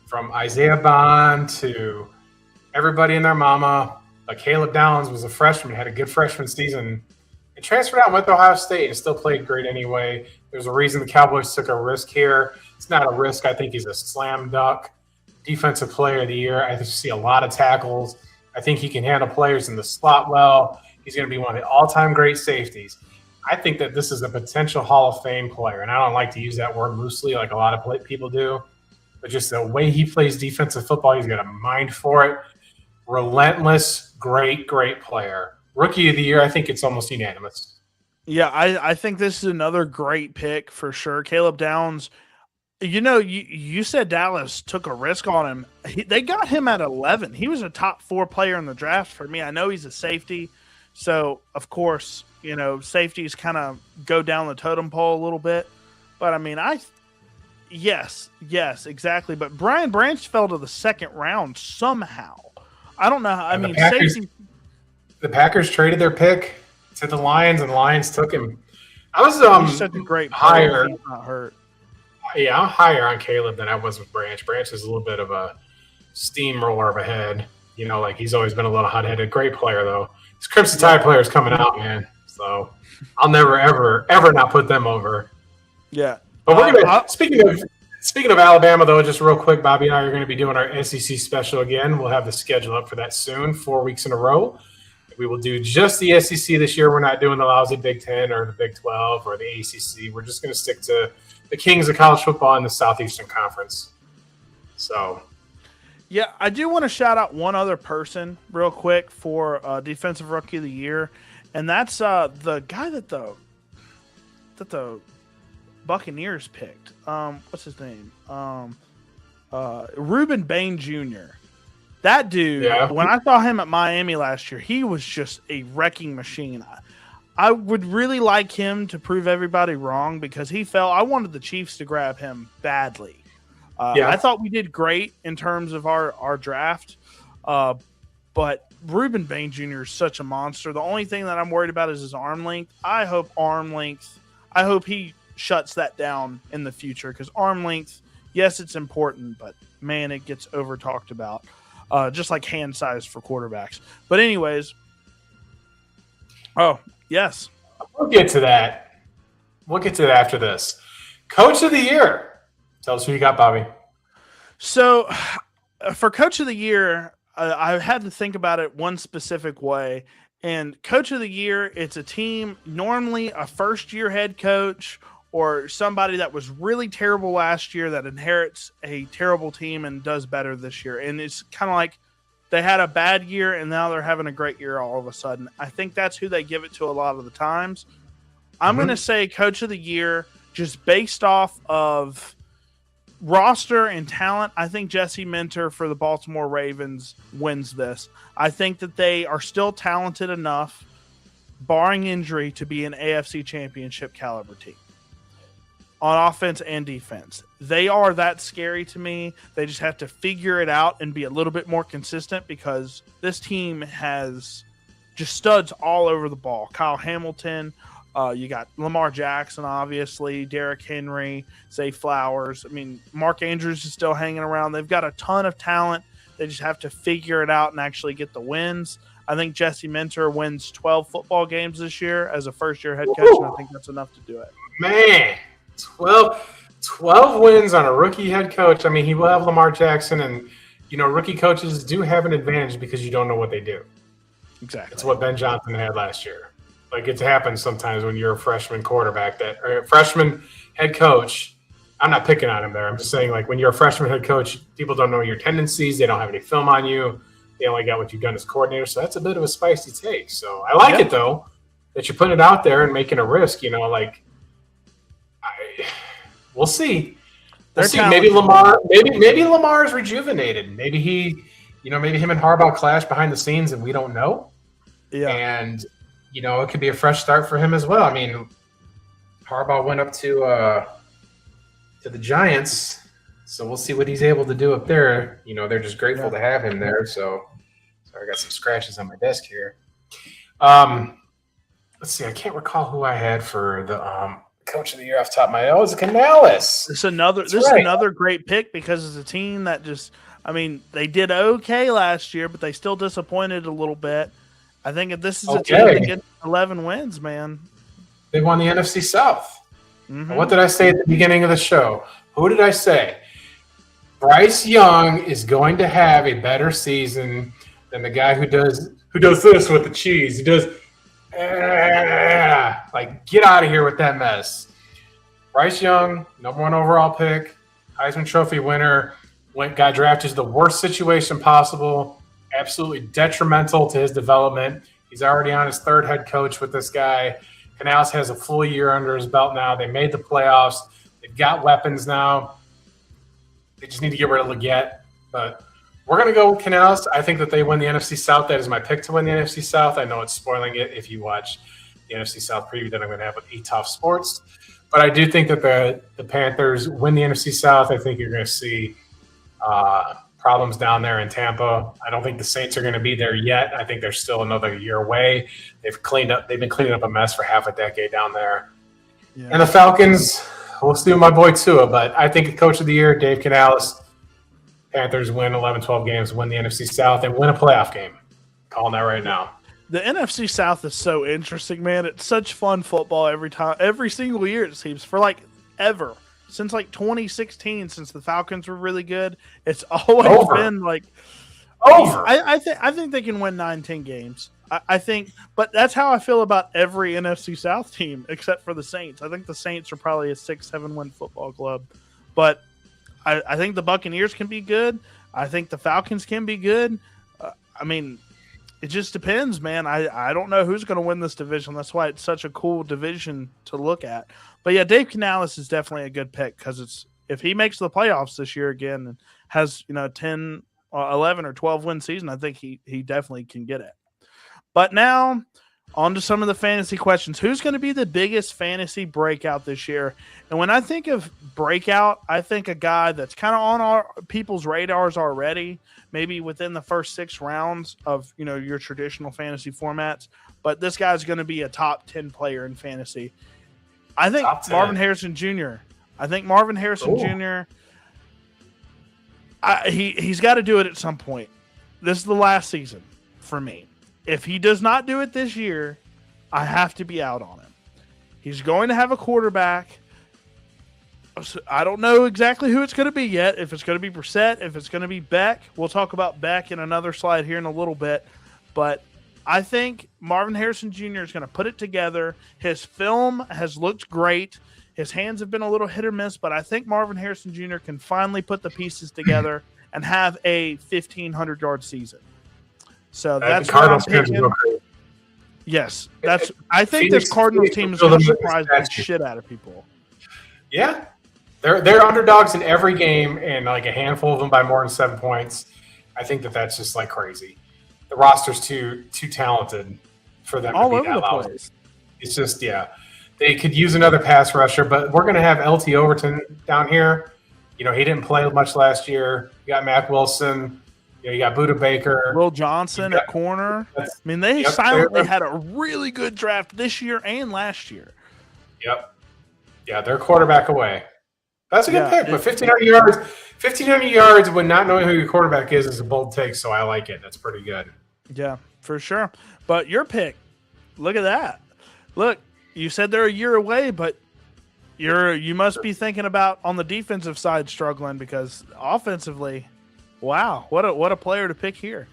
from Isaiah Bond to everybody and their mama, but Caleb Downs was a freshman, had a good freshman season. He transferred out and went to Ohio State and still played great anyway. There's a reason the Cowboys took a risk here. It's not a risk. I think he's a slam dunk Defensive Player of the Year. I just see a lot of tackles. I think he can handle players in the slot well. He's going to be one of the all-time great safeties. I think that this is a potential Hall of Fame player, and I don't like to use that word loosely like a lot of people do, but just the way he plays defensive football, he's got a mind for it. Relentless, great player. Rookie of the Year, I think it's almost unanimous. Yeah, I think this is another great pick for sure. Caleb Downs, you said Dallas took a risk on him. They got him at 11. He was a top 4 player in the draft for me. I know he's a safety, so of course, safeties kind of go down the totem pole a little bit. But I mean, yes, exactly. But Brian Branch fell to the second round somehow. I don't know. I mean, safety. The Packers traded their pick to the Lions, and the Lions took him. I was such a great higher. He's not hurt. Yeah, I'm higher on Caleb than I was with Branch. Branch is a little bit of a steamroller of a head. Like he's always been a little hot-headed. Great player, though. This Crimson Tide player is coming out, man. So I'll never, ever not put them over. Yeah. But we're gonna speaking of Alabama, though, just real quick, Bobby and I are going to be doing our SEC special again. We'll have the schedule up for that soon, 4 weeks in a row. We will do just the SEC this year. We're not doing the lousy Big 10 or the Big 12 or the ACC. We're just going to stick to the kings of college football in the Southeastern Conference. So, yeah, I do want to shout out one other person real quick for Defensive Rookie of the Year, and that's the guy that the Buccaneers picked. What's his name? Reuben Bain Jr. That dude, when I saw him at Miami last year, he was just a wrecking machine. I would really like him to prove everybody wrong because I wanted the Chiefs to grab him badly. I thought we did great in terms of our draft, but Reuben Bain Jr. is such a monster. The only thing that I'm worried about is his arm length. I hope he shuts that down in the future because arm length, yes, it's important, but man, it gets over talked about. Just like hand size for quarterbacks. But anyways, yes. We'll get to that. We'll get to that after this. Coach of the Year. Tell us who you got, Bobby. So for Coach of the Year, I had to think about it one specific way. And Coach of the Year, it's a team, normally a first-year head coach or somebody that was really terrible last year that inherits a terrible team and does better this year. And it's kind of like they had a bad year and now they're having a great year all of a sudden. I think that's who they give it to a lot of the times. I'm going to say Coach of the Year just based off of roster and talent. I think Jesse Minter for the Baltimore Ravens wins this. I think that they are still talented enough, barring injury, to be an AFC Championship caliber team. On offense and defense. They are that scary to me. They just have to figure it out and be a little bit more consistent because this team has just studs all over the ball. Kyle Hamilton, you got Lamar Jackson, obviously, Derrick Henry, Zay Flowers. I mean, Mark Andrews is still hanging around. They've got a ton of talent. They just have to figure it out and actually get the wins. I think Jesse Minter wins 12 football games this year as a first-year head coach, and I think that's enough to do it. Man. 12 wins on a rookie head coach. I mean, he will have Lamar Jackson, and, rookie coaches do have an advantage because you don't know what they do. Exactly. It's what Ben Johnson had last year. Like, it happens sometimes when you're a freshman quarterback or a freshman head coach. I'm not picking on him there. I'm just saying, like, when you're a freshman head coach, people don't know your tendencies. They don't have any film on you. They only got what you've done as coordinator. So that's a bit of a spicy take. So I like it, though. that you're putting it out there and making a risk. Like we'll see. We'll see. Maybe Lamar. Maybe Lamar is rejuvenated. Maybe maybe him and Harbaugh clash behind the scenes, and we don't know. Yeah. And it could be a fresh start for him as well. I mean, Harbaugh went up to the Giants, so we'll see what he's able to do up there. They're just grateful to have him there. So I got some scratches on my desk here. Let's see. I can't recall who I had for the Coach of the Year off the top of my head. Oh, it's Canales. This is another great pick because it's a team that they did okay last year, but they still disappointed a little bit. I think if this is a team that gets 11 wins, man. They won the NFC South. Mm-hmm. What did I say at the beginning of the show? Who did I say? Bryce Young is going to have a better season than the guy who does this with the cheese. He does get out of here with that mess. Bryce Young, number 1 overall pick, Heisman Trophy winner, got drafted to the worst situation possible, absolutely detrimental to his development. He's already on his 3rd head coach with this guy. Canales has a full year under his belt now. They made the playoffs. They've got weapons now. They just need to get rid of Leggett. But we're going to go with Canales. I think that they win the NFC South. That is my pick to win the NFC South. I know it's spoiling it if you watch the NFC South preview that I'm going to have with eTough Sports. But I do think that the Panthers win the NFC South. I think you're going to see problems down there in Tampa. I don't think the Saints are going to be there yet. I think they're still another year away. They've been cleaning up a mess for half a decade down there. Yeah. And the Falcons, we'll see my boy Tua, but I think Coach of the Year, Dave Canales. Panthers win 11, 12 games, win the NFC South, and win a playoff game. Calling that right now. The NFC South is so interesting, man. It's such fun football every single year, it seems, for ever. Since 2016, since the Falcons were really good, it's always been over. I think they can win 9-10 games. I think, but that's how I feel about every NFC South team except for the Saints. I think the Saints are probably a 6-7 win football club, but I think the Buccaneers can be good. I think the Falcons can be good. It just depends, man. I don't know who's going to win this division. That's why it's such a cool division to look at. But yeah, Dave Canales is definitely a good pick because if he makes the playoffs this year again and has 10, 11 or 12 win season, I think he definitely can get it. But now on to some of the fantasy questions. Who's going to be the biggest fantasy breakout this year? And when I think of breakout, I think a guy that's kind of on our people's radars already, maybe within the first 6 rounds of your traditional fantasy formats. But this guy's going to be a top 10 player in fantasy. I think Marvin Harrison Jr. Jr. He's got to do it at some point. This is the last season for me. If he does not do it this year, I have to be out on him. He's going to have a quarterback. I don't know exactly who it's going to be yet. If it's going to be Brissett, if it's going to be Beck. We'll talk about Beck in another slide here in a little bit. But I think Marvin Harrison Jr. is going to put it together. His film has looked great. His hands have been a little hit or miss, but I think Marvin Harrison Jr. can finally put the pieces together and have a 1,500-yard season. So that's what I'm thinking. Yes, I think this Cardinals team is going to surprise the shit out of people. Yeah, they're underdogs in every game, and a handful of them by more than 7 points. I think that's just crazy. The roster's too talented for them all to be over that the loud. place. It's just they could use another pass rusher, but we're going to have LT Overton down here. He didn't play much last year. You got Mac Wilson. You got Budda Baker. Will Johnson at corner. They silently had a really good draft this year and last year. Yep. Yeah, they're quarterback away. That's a good pick, but 1,500 yards when not knowing who your quarterback is a bold take, so I like it. That's pretty good. Yeah, for sure. But your pick, look at that. Look, you said they're a year away, but you must be thinking about on the defensive side struggling because offensively, wow, what a player to pick here.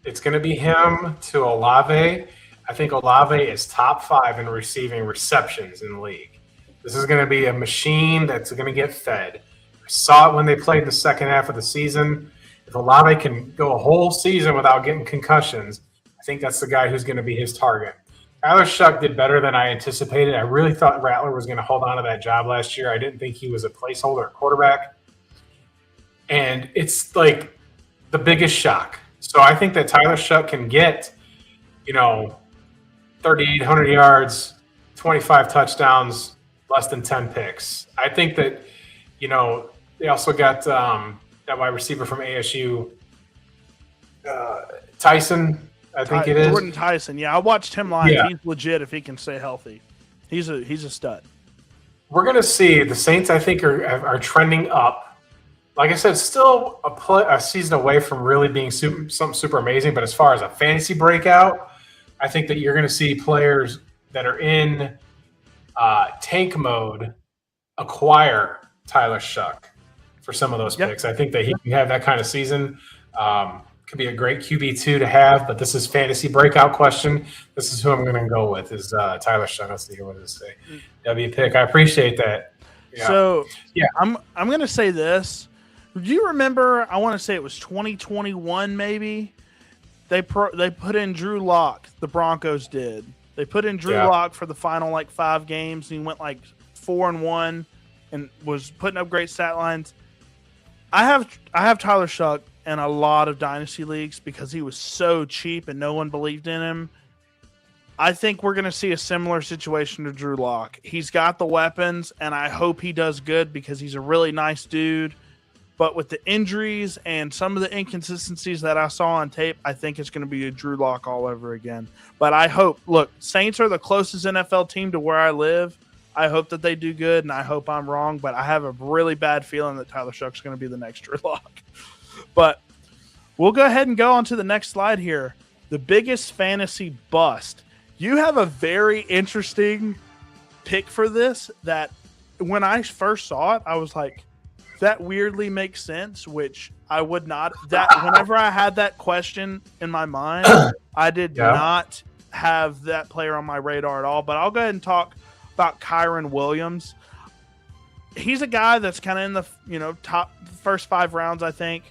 It's going to be him to Olave. I think Olave is top 5 in receiving receptions in the league. This is going to be a machine that's going to get fed. I saw it when they played the second half of the season. If Olave can go a whole season without getting concussions, I think that's the guy who's going to be his target. Tyler Shuck did better than I anticipated. I really thought Rattler was going to hold on to that job last year. I didn't think he was a placeholder at quarterback. And it's like the biggest shock. So I think that Tyler Shuck can get, 3,800 yards, 25 touchdowns, less than 10 picks. I think that, they also got that wide receiver from ASU, Tyson, I think it is. Jordan Tyson. Yeah, I watched him live. Yeah. He's legit if he can stay healthy. He's a stud. We're going to see the Saints, I think, are trending up. Like I said, still a season away from really being something super amazing. But as far as a fantasy breakout, I think that you're going to see players that are in tank mode acquire Tyler Shuck for some of those picks. I think that he can have that kind of season. Could be a great QB2 to have, but this is fantasy breakout question. This is who I'm going to go with is Tyler Shuck. Let's see what does it say. W pick. I appreciate that. Yeah. So I'm going to say this. Do you remember? I want to say it was 2021, maybe. They put in Drew Lock. The Broncos did. They put in Drew Lock for the final 5 games. And he went 4-1 and was putting up great stat lines. I have Tyler Shuck in a lot of dynasty leagues because he was so cheap and no one believed in him. I think we're going to see a similar situation to Drew Lock. He's got the weapons, and I hope he does good because he's a really nice dude. But with the injuries and some of the inconsistencies that I saw on tape, I think it's going to be a Drew Lock all over again. But I hope, look, Saints are the closest NFL team to where I live. I hope that they do good, and I hope I'm wrong. But I have a really bad feeling that Tyler Shuck's going to be the next Drew Lock. But we'll go ahead and go on to the next slide here. The biggest fantasy bust. You have a very interesting pick for this that when I first saw it, I was like, that weirdly makes sense, which I would not. That whenever I had that question in my mind, I did not have that player on my radar at all. But I'll go ahead and talk about Kyren Williams. He's a guy that's kind of in the top first 5 rounds, I think.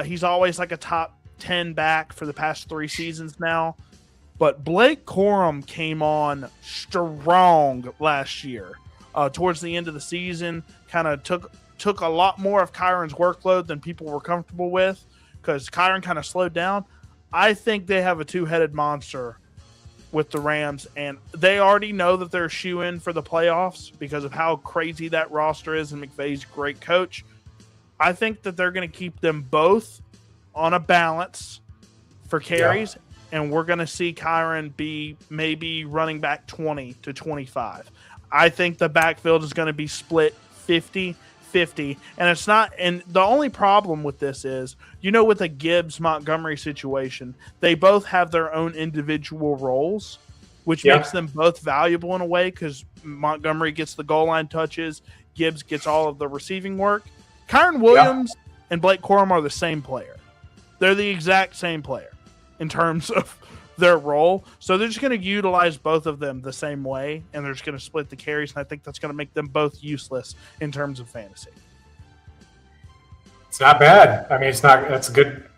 He's always a top 10 back for the past 3 seasons now. But Blake Corum came on strong last year. Towards the end of the season, kind of took a lot more of Kyron's workload than people were comfortable with because Kyron kind of slowed down. I think they have a 2-headed monster with the Rams, and they already know that they're shoe-in for the playoffs because of how crazy that roster is, and McVay's a great coach. I think that they're going to keep them both on a balance for carries, and we're going to see Kyron be maybe running back 20 to 25. I think the backfield is going to be split 50-50, and it's not. And the only problem with this is, with the Gibbs-Montgomery situation, they both have their own individual roles, which makes them both valuable in a way because Montgomery gets the goal line touches, Gibbs gets all of the receiving work. Kyren Williams and Blake Corum are the same player. They're the exact same player in terms of their role. So they're just going to utilize both of them the same way, and they're just going to split the carries, and I think that's going to make them both useless in terms of fantasy. It's not bad. I mean, it's not. That's a good,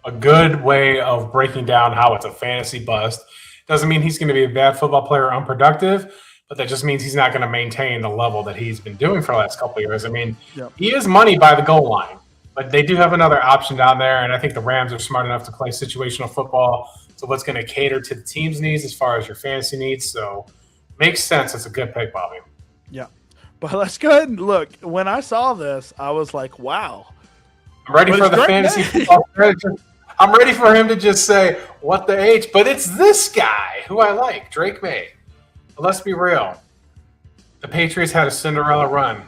a good way of breaking down how it's a fantasy bust. Doesn't mean he's going to be a bad football player or unproductive, but that just means he's not going to maintain the level that he's been doing for the last couple of years. I mean, he is money by the goal line, but they do have another option down there, and I think the Rams are smart enough to play situational football. So what's going to cater to the team's needs as far as your fantasy needs. So makes sense. It's a good pick, Bobby. Yeah. But let's go ahead and look. When I saw this, I was like, wow. I'm ready for the fantasy football strategy. I'm ready for him to just say, what the H? But it's this guy who I like, Drake May. But let's be real. The Patriots had a Cinderella run.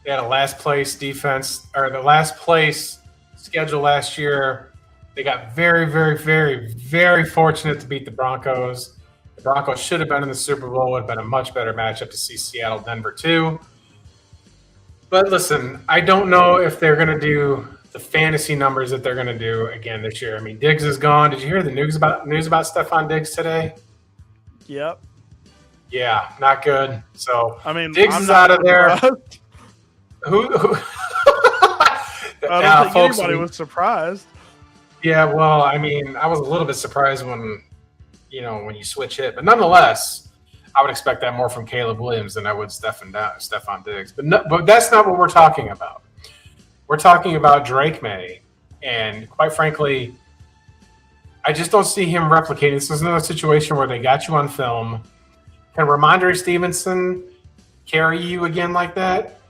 They had a last place defense, or the last place schedule last year. They got very, very, very, very fortunate to beat the Broncos. The Broncos should have been in the Super Bowl. It would have been a much better matchup to see Seattle, Denver too. But listen, I don't know if they're going to do the fantasy numbers that they're going to do again this year. I mean, Diggs is gone. Did you hear the news about Stephon Diggs today? Yep. Yeah, not good. So I mean, Diggs is out of there. Who I don't think anybody was surprised. Yeah, well, I mean, I was a little bit surprised when when you switch it. But nonetheless, I would expect that more from Caleb Williams than I would Stephon Diggs. But that's not what we're talking about. We're talking about Drake May, and quite frankly, I just don't see him replicating. This is another situation where they got you on film. Can Ramondre Stevenson carry you again like that?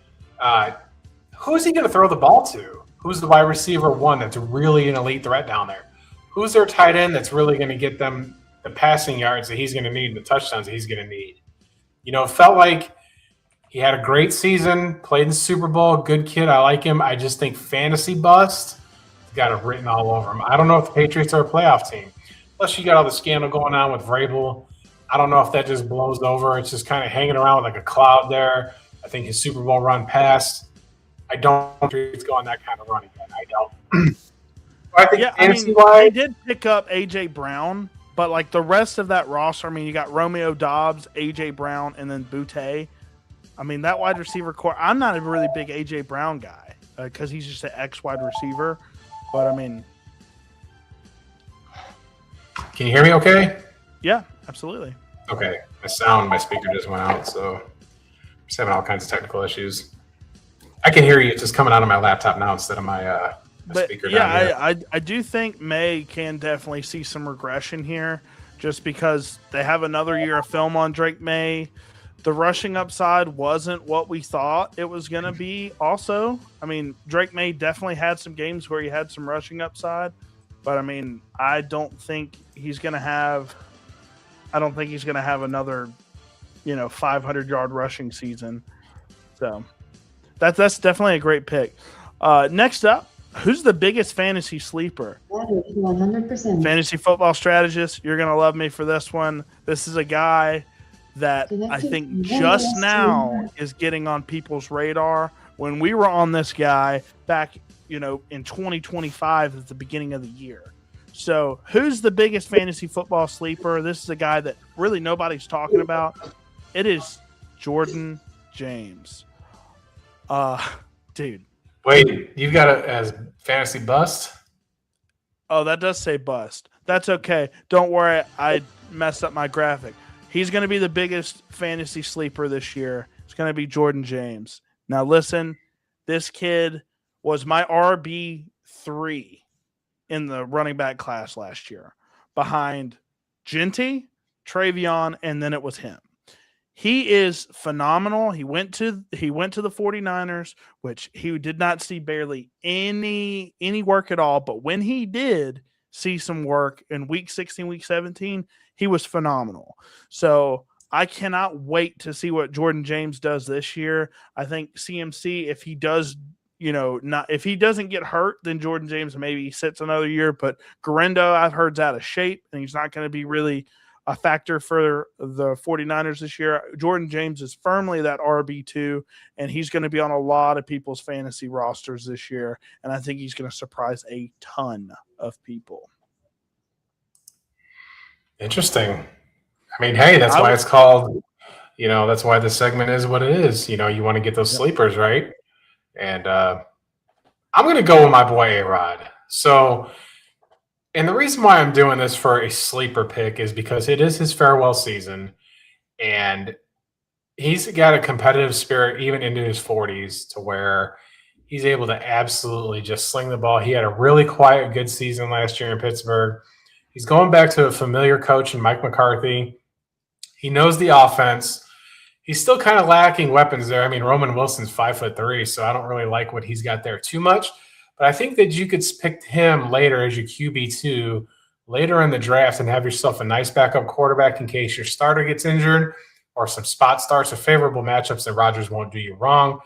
Who is he going to throw the ball to? Who's the wide receiver one that's really an elite threat down there? Who's their tight end that's really going to get them the passing yards that he's going to need, the touchdowns that he's going to need? It felt like he had a great season, played in the Super Bowl, good kid. I like him. I just think fantasy bust, he's got it written all over him. I don't know if the Patriots are a playoff team. Plus, you got all the scandal going on with Vrabel. I don't know if that just blows over. It's just kind of hanging around with like a cloud there. I think his Super Bowl run passed. I don't think it's going that kind of run again. I don't. I think they did pick up A.J. Brown, but like the rest of that roster, you got Romeo Doubs, A.J. Brown, and then Boutte. That wide receiver core, I'm not a really big A.J. Brown guy because he's just an ex-wide receiver. But, Can you hear me okay? Yeah, absolutely. Okay. My speaker just went out, so I'm just having all kinds of technical issues. I can hear you. It's just coming out of my laptop now instead of my speaker. Yeah, I do think May can definitely see some regression here just because they have another year of film on Drake May. The rushing upside wasn't what we thought it was going to be also. Drake May definitely had some games where he had some rushing upside, but I don't think he's going to have another, 500-yard rushing season. So that's definitely a great pick. Next up, who's the biggest fantasy sleeper? 100%. Fantasy football strategist. You're going to love me for this one. This is a guy that I think just now is getting on people's radar. When we were on this guy back, in 2025 at the beginning of the year. So who's the biggest fantasy football sleeper? This is a guy that really nobody's talking about. It is Jordan James. Dude. Wait, you got it as fantasy bust? Oh, that does say bust. That's okay. Don't worry. I messed up my graphic. He's going to be the biggest fantasy sleeper this year. It's going to be Jordan James. Now, listen, this kid was my RB3 in the running back class last year behind Genty, Travion, and then it was him. He is phenomenal. He went to the 49ers, which he did not see barely any work at all. But when he did see some work in week 16, week 17, he was phenomenal. So I cannot wait to see what Jordan James does this year. I think CMC, if he does, if he doesn't get hurt, then Jordan James maybe sits another year. But Garendo, I've heard, is out of shape, and he's not going to be really a factor for the 49ers this year. Jordan James is firmly that RB2, and he's going to be on a lot of people's fantasy rosters this year, and I think he's going to surprise a ton of people. Interesting. Hey, that's why it's called, that's why the segment is what it is. You want to get those sleepers, right? And I'm going to go with my boy A-Rod. So, and the reason why I'm doing this for a sleeper pick is because it is his farewell season, and he's got a competitive spirit even into his 40s to where he's able to absolutely just sling the ball. He had a really quiet, good season last year in Pittsburgh. He's going back to a familiar coach in Mike McCarthy. He knows the offense. He's still kind of lacking weapons there. Roman Wilson's 5'3", so I don't really like what he's got there too much. But I think that you could pick him later as your QB2 later in the draft and have yourself a nice backup quarterback in case your starter gets injured or some spot starts or favorable matchups that Rodgers won't do you wrong.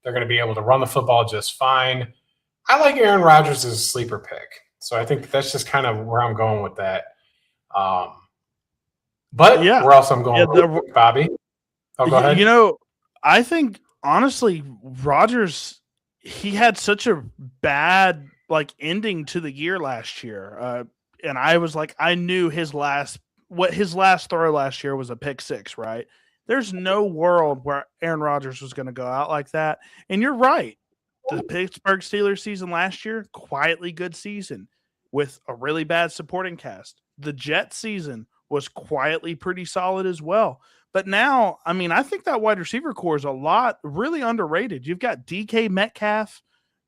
They're going to be able to run the football just fine. I like Aaron Rodgers as a sleeper pick. So I think that's just kind of where I'm going with that. But where else I'm going with Bobby? Oh, go ahead. I think, honestly, Rodgers, he had such a bad ending to the year last year. And I was I knew his last throw last year was a pick six, right? There's no world where Aaron Rodgers was going to go out like that. And you're right. The Pittsburgh Steelers season last year, quietly good season with a really bad supporting cast. The Jets season was quietly pretty solid as well. But now, I mean, I think that wide receiver core is really underrated. You've got DK Metcalf,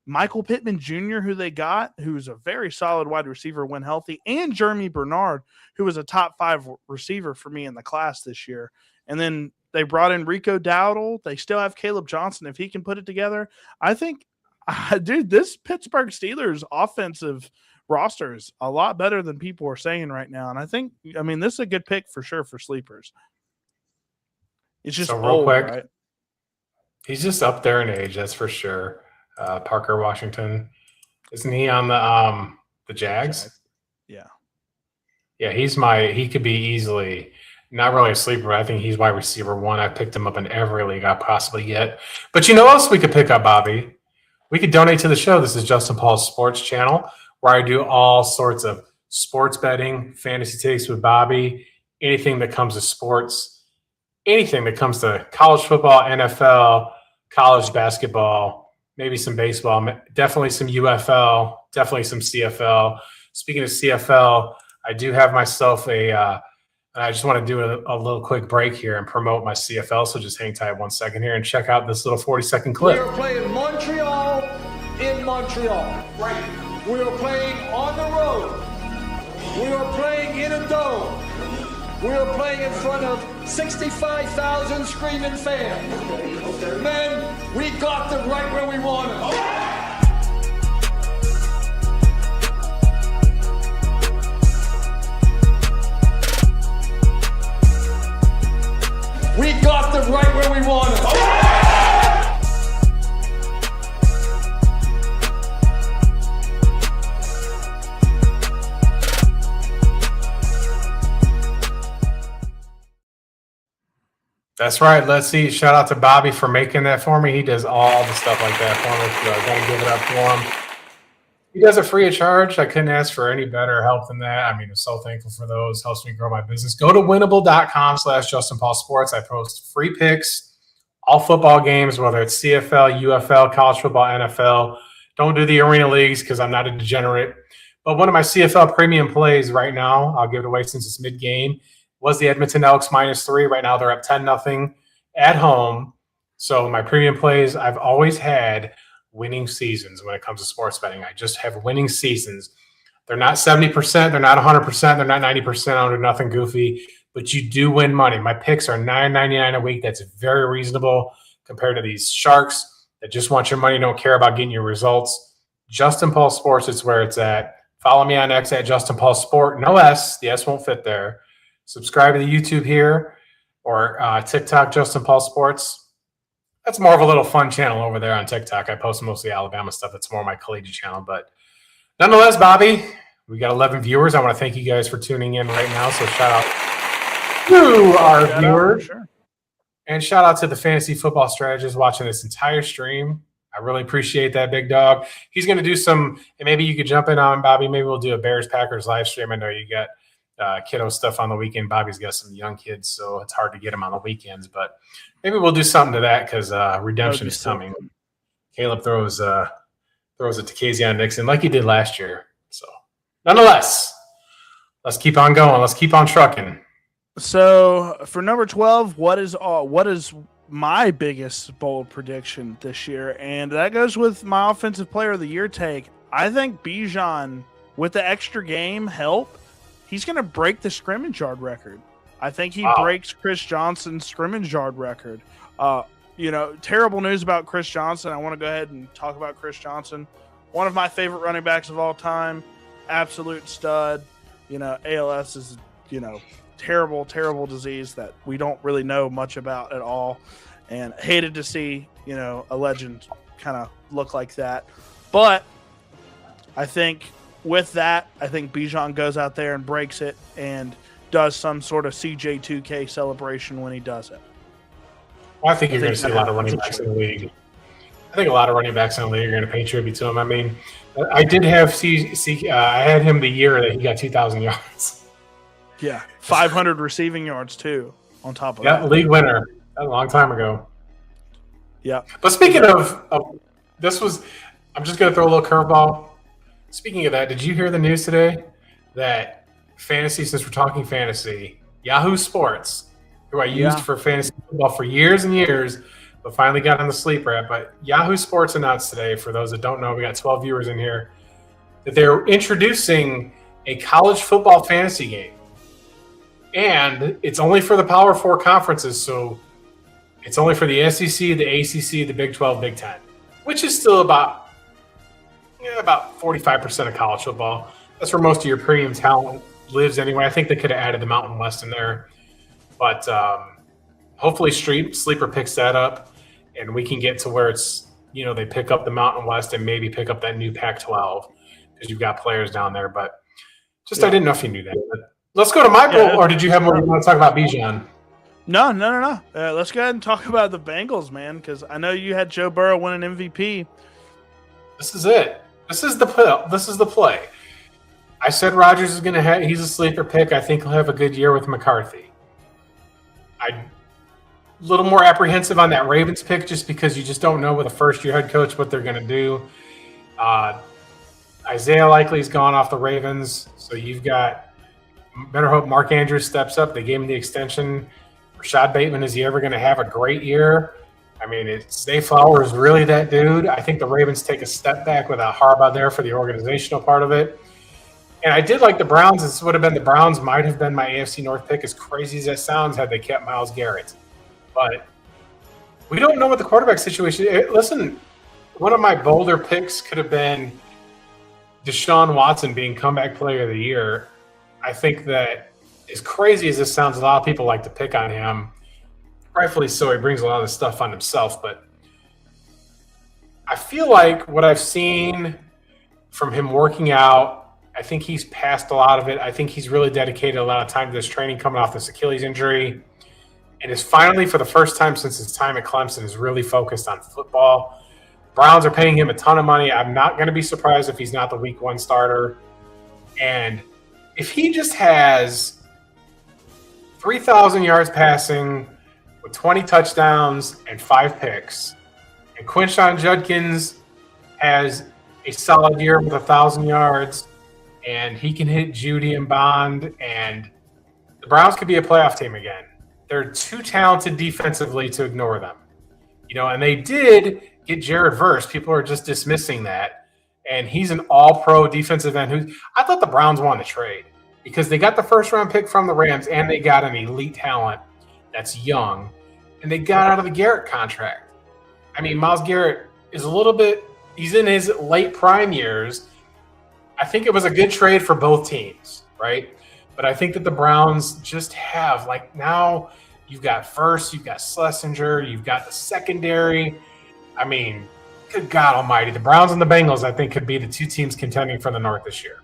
Michael Pittman Jr., who they got, who's a very solid wide receiver when healthy, and Jeremy Bernard, who was a top 5 receiver for me in the class this year. And then they brought in Rico Dowdle. They still have Caleb Johnson if he can put it together. I think, dude, this Pittsburgh Steelers offensive roster is a lot better than people are saying right now. And I mean, this is a good pick for sure for sleepers. It's just so real old, quick, right? He's just up there in age, that's for sure. Parker Washington, isn't he on the Jags? Yeah. Yeah, he could be easily not really a sleeper. I think he's wide receiver 1. I picked him up in every league I possibly get. But you know what else we could pick up, Bobby? We could donate to the show. This is Justin Paul's Sports Channel, where I do all sorts of sports betting, fantasy takes with Bobby, anything that comes to sports, anything that comes to college football, NFL, college basketball, maybe some baseball, definitely some UFL, definitely some CFL. Speaking of CFL, I do have myself I just want to do a little quick break here and promote my CFL, so just hang tight 1 second here and check out this little 40-second clip. We are playing Montreal in Montreal. Right. We are playing on the road. We are playing in a dome. We are playing in front of 65,000 screaming fans. Men, we got them right where we want them. We got them right where we want them. That's right. Let's see. Shout out to Bobby for making that for me. He does all the stuff like that for me. So I got to give it up for him. He does it free of charge. I couldn't ask for any better help than that. I mean, I'm so thankful for those. Helps me grow my business. Go to winnable.com/JustinPaulSports. I post free picks, all football games, whether it's CFL, UFL, college football, NFL. Don't do the arena leagues because I'm not a degenerate. But one of my CFL premium plays right now, I'll give it away since it's mid-game, was the Edmonton Elks -3. Right now they're up 10-0 at home. So my premium plays, I've always had winning seasons when it comes to sports betting. I just have winning seasons. They're not 70%, they're not 100%, they're not 90%, under nothing goofy, but you do win money. My picks are $9.99 a week. That's very reasonable compared to these sharks that just want your money, don't care about getting your results. Justin Paul Sports is where it's at. Follow me on X at Justin Paul Sport. No S. The S won't fit there. Subscribe to the YouTube here or TikTok, Justin Paul Sports. That's more of a little fun channel over there on TikTok. I post mostly Alabama stuff. That's more my collegiate channel. But nonetheless, Bobby, we got 11 viewers. I want to thank you guys for tuning in right now. So shout out to our viewers. Sure. And shout out to the fantasy football strategist watching this entire stream. I really appreciate that, big dog. He's going to do some, and maybe you could jump in on, Bobby. Maybe we'll do a Bears-Packers live stream. I know you got kiddo stuff on the weekend. Bobby's got some young kids, so it's hard to get him on the weekends. But maybe we'll do something to that because redemption is coming. Caleb throws it to Kayzion Nixon like he did last year. So, nonetheless, let's keep on going. Let's keep on trucking. So, for number 12, what is my biggest bold prediction this year? And that goes with my offensive player of the year take. I think Bijan, with the extra game help, he's going to break the scrimmage yard record. I think he breaks Chris Johnson's scrimmage yard record. Terrible news about Chris Johnson. I want to go ahead and talk about Chris Johnson. One of my favorite running backs of all time. Absolute stud. ALS is, terrible, terrible disease that we don't really know much about at all. And hated to see, a legend kind of look like that. But I think with that, I think Bijan goes out there and breaks it and does some sort of CJ2K celebration when he does it. Well, I think you're going to see a lot of running backs in the league. I think a lot of running backs in the league are going to pay tribute to him. I mean, I did have I had him the year that he got 2,000 yards. Yeah, 500 receiving yards too on top of that. Yeah, league winner. That was a long time ago. Yeah. But speaking of this was, I'm just going to throw a little curveball. Speaking of that, did you hear the news today that fantasy, since we're talking fantasy, Yahoo Sports, who I used for fantasy football for years and years, but finally got on the sleeper app. But Yahoo Sports announced today, for those that don't know, we got 12 viewers in here, that they're introducing a college football fantasy game. And it's only for the Power 4 conferences, so it's only for the SEC, the ACC, the Big 12, Big 10, which is still about 45% of college football. That's where most of your premium talent lives anyway. I think they could have added the Mountain West in there. But hopefully Sleeper picks that up, and we can get to where it's, they pick up the Mountain West and maybe pick up that new Pac-12 because you've got players down there. But I didn't know if you knew that. But let's go to my bowl, or did you have more you want to talk about, Bijan? No. Let's go ahead and talk about the Bengals, man, because I know you had Joe Burrow win an MVP. This is it. This is the play. I said Rodgers is going to have – he's a sleeper pick. I think he'll have a good year with McCarthy. I'm a little more apprehensive on that Ravens pick just because you just don't know with a first-year head coach what they're going to do. Isaiah Likely's gone off the Ravens, so you've got – better hope Mark Andrews steps up. They gave him the extension. Rashad Bateman, is he ever going to have a great year? I mean, Zay Flowers really that dude. I think the Ravens take a step back without Harbaugh there for the organizational part of it. And I did like the Browns. This would have been the Browns might have been my AFC North pick, as crazy as that sounds, had they kept Myles Garrett. But we don't know what the quarterback situation is. Listen, one of my bolder picks could have been Deshaun Watson being comeback player of the year. I think that, as crazy as this sounds, a lot of people like to pick on him. Rightfully so. He brings a lot of stuff on himself. But I feel like what I've seen from him working out, I think he's passed a lot of it. I think he's really dedicated a lot of time to this training coming off this Achilles injury, and is finally, for the first time since his time at Clemson, is really focused on football. Browns are paying him a ton of money. I'm not going to be surprised if he's not the week 1 starter. And if he just has 3,000 yards passing with 20 touchdowns and 5 picks, and Quinshon Judkins has a solid year with 1,000 yards, and he can hit Judy and Bond, and the Browns could be a playoff team again. They're too talented defensively to ignore them. And they did get Jared Verse. People are just dismissing that. And he's an all-pro defensive end I thought the Browns won the trade because they got the first-round pick from the Rams, and they got an elite talent that's young, and they got out of the Garrett contract. I mean, Myles Garrett is he's in his late prime years. I think it was a good trade for both teams, right? But I think that the Browns just have, now you've got First, you've got Schlesinger, you've got the secondary. I mean, good God almighty. The Browns and the Bengals, I think, could be the 2 teams contending for the North this year.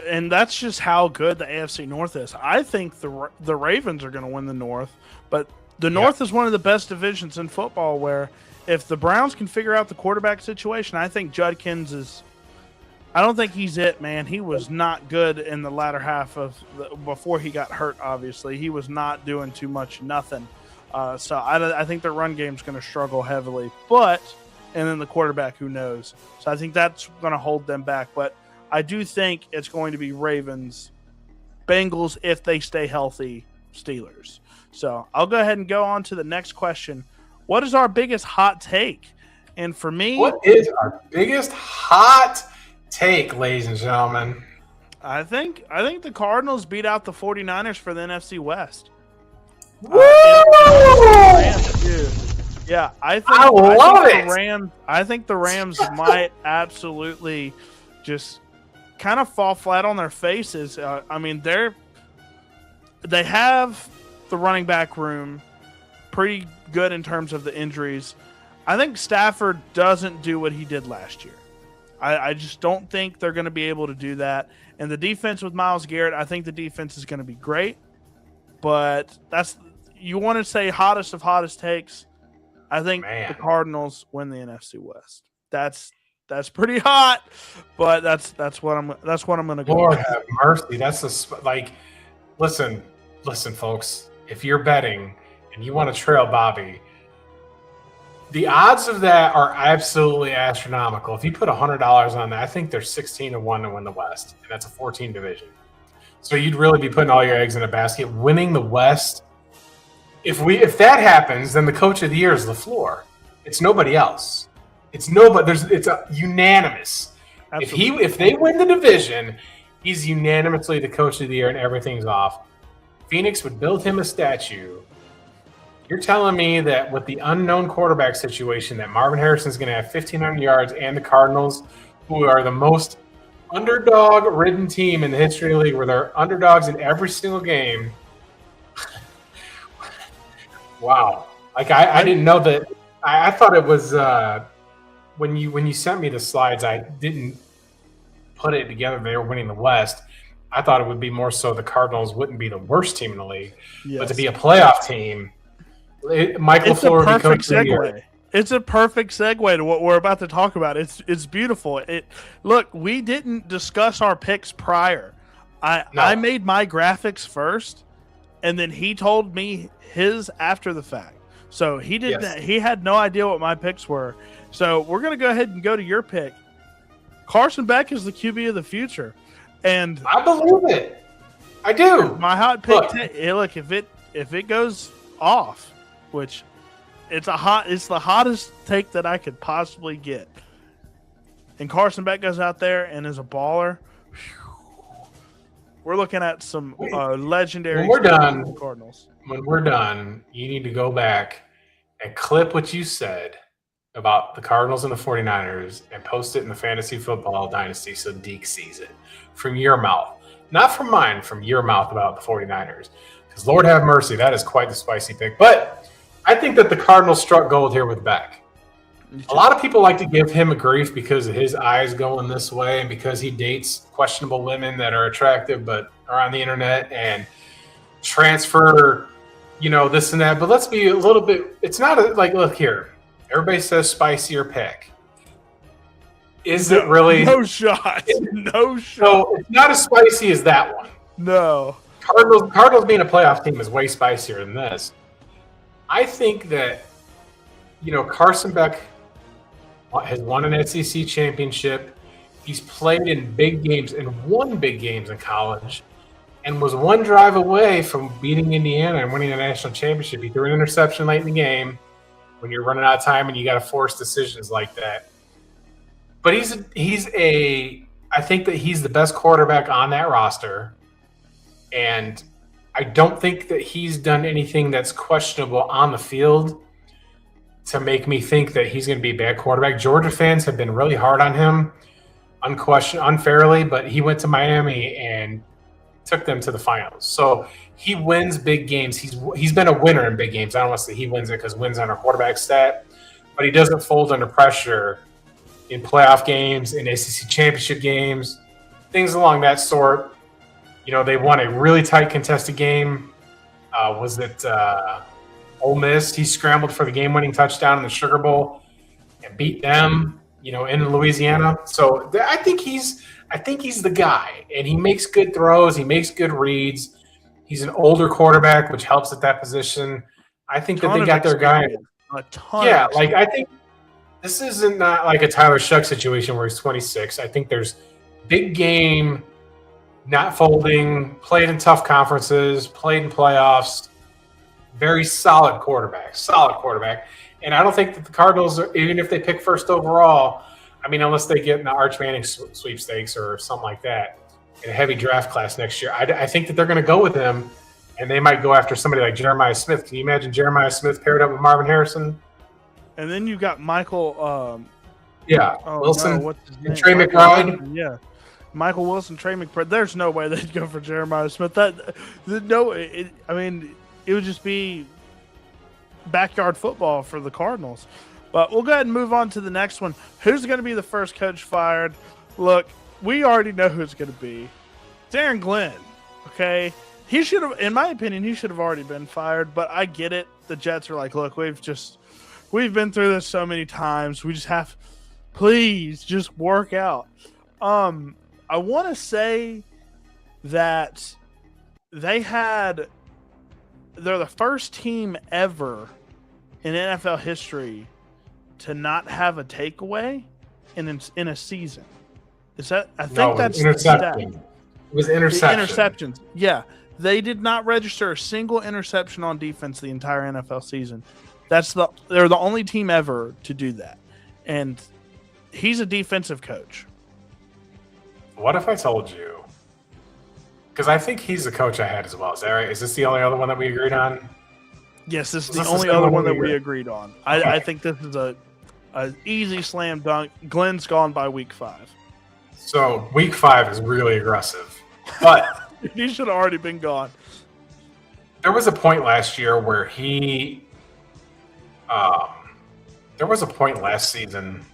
And that's just how good the AFC North is. I think the Ravens are going to win the North, but the North is one of the best divisions in football where if the Browns can figure out the quarterback situation, I think Judkins is – I don't think he's it, man. He was not good in the latter half before he got hurt, obviously. He was not doing too much nothing. So I think their run game's going to struggle heavily. And then the quarterback, who knows? So I think that's going to hold them back. But I do think it's going to be Ravens, Bengals, if they stay healthy, Steelers. So I'll go ahead and go on to the next question. What is our biggest hot take? And for me, what is our biggest hot take, ladies and gentlemen? I think the Cardinals beat out the 49ers for the NFC West. Woo! Yeah, I think the Rams might absolutely just kind of fall flat on their faces. I mean, they have the running back room pretty good in terms of the injuries. I think Stafford doesn't do what he did last year. I just don't think they're going to be able to do that. And the defense with Myles Garrett, I think the defense is going to be great. But you want to say hottest of hottest takes. I think the Cardinals win the NFC West. That's pretty hot, but that's what I'm going to go. Lord have mercy. That's listen, folks. If you're betting and you want to trail Bobby, the odds of that are absolutely astronomical. If you put $100 on that, I think there's 16-1 to win the West, and that's a 14 division. So you'd really be putting all your eggs in a basket, winning the West. If that happens, then the coach of the year is LaFleur. It's nobody else. It's nobody. It's a unanimous. Absolutely. If they win the division, he's unanimously the coach of the year, and everything's off. Phoenix would build him a statue. You're telling me that with the unknown quarterback situation, that Marvin Harrison's going to have 1,500 yards, and the Cardinals, who are the most underdog-ridden team in the history of the league, where they're underdogs in every single game. Wow! Like I didn't know that. I thought it was when you sent me the slides, I didn't put it together. They were winning the West. I thought it would be more so the Cardinals wouldn't be the worst team in the league, but to be a playoff team. Michael LaFleur would be coach of the year. It's a perfect segue to what we're about to talk about. It's beautiful. Look, we didn't discuss our picks prior. I made my graphics first, and then he told me his after the fact. So he didn't. Yes. He had no idea what my picks were. So we're gonna go ahead and go to your pick. Carson Beck is the QB of the future, and I believe it. I do. My hot pick. Look, if it goes off, which it's the hottest take that I could possibly get. And Carson Beck goes out there and is a baller. We're looking at some legendary. When we're done, Cardinals. When we're done, you need to go back and clip what you said about the Cardinals and the 49ers and post it in the Fantasy Football Dynasty so Deke sees it from your mouth. Not from mine, from your mouth about the 49ers. Because Lord have mercy, that is quite the spicy pick. But I think that the Cardinals struck gold here with Beck. A lot of people like to give him a grief because of his eyes going this way and because he dates questionable women that are attractive but are on the internet and transfer, this and that. But let's be a little bit – it's not like, look here. Everybody says spicier pick. Is it really – No shot. No shot. So it's not as spicy as that one. No. Cardinals being a playoff team is way spicier than this. I think that, Carson Beck has won an SEC championship. He's played in big games and won big games in college and was one drive away from beating Indiana and winning a national championship. He threw an interception late in the game when you're running out of time and you got to force decisions like that. But I think that he's the best quarterback on that roster. And I don't think that he's done anything that's questionable on the field to make me think that he's going to be a bad quarterback. Georgia fans have been really hard on him, unfairly, but he went to Miami and took them to the finals. So he wins big games. He's been a winner in big games. I don't want to say he wins it because wins on a quarterback stat, but he doesn't fold under pressure in playoff games, in SEC championship games, things along that sort. They won a really tight contested game. Was it Ole Miss? He scrambled for the game-winning touchdown in the Sugar Bowl and beat them, in Louisiana. So I think he's the guy, and he makes good throws. He makes good reads. He's an older quarterback, which helps at that position. I think that they got their guy. Yeah, I think this isn't not like a Tyler Shuck situation where he's 26. I think there's big game. Not folding, played in tough conferences, played in playoffs, very solid quarterback. And I don't think that the Cardinals, even if they pick first overall, unless they get in the Arch Manning sweepstakes or something like that, in a heavy draft class next year, I think that they're going to go with him, and they might go after somebody like Jeremiah Smith. Can you imagine Jeremiah Smith paired up with Marvin Harrison? And then you got Michael Wilson, what's his name? Trey McBride. Yeah. Michael Wilson, Trey McBride. There's no way they'd go for Jeremiah Smith. It would just be backyard football for the Cardinals. But we'll go ahead and move on to the next one. Who's going to be the first coach fired? Look, we already know who it's going to be. Darren Glenn. Okay, he should have, in my opinion, he should have already been fired. But I get it. The Jets are like, look, we've been through this so many times. We just have, please, just work out. I want to say that they're the first team ever in NFL history to not have a takeaway in a season. Is that? I think that's the stat. It was The interception. interceptions. Yeah. They did not register a single interception on defense the entire NFL season. They're the only team ever to do that. And he's a defensive coach. What if I told you? Because I think he's the coach I had as well. Is that right? Is this the only other one that we agreed on? Yes, this is This the is only the other one one we that we agreed. agreed on. I think this is a easy slam dunk. Glenn's gone by week 5. So week 5 is really aggressive. But He should have already been gone. there was a point last year where he there was a point last season.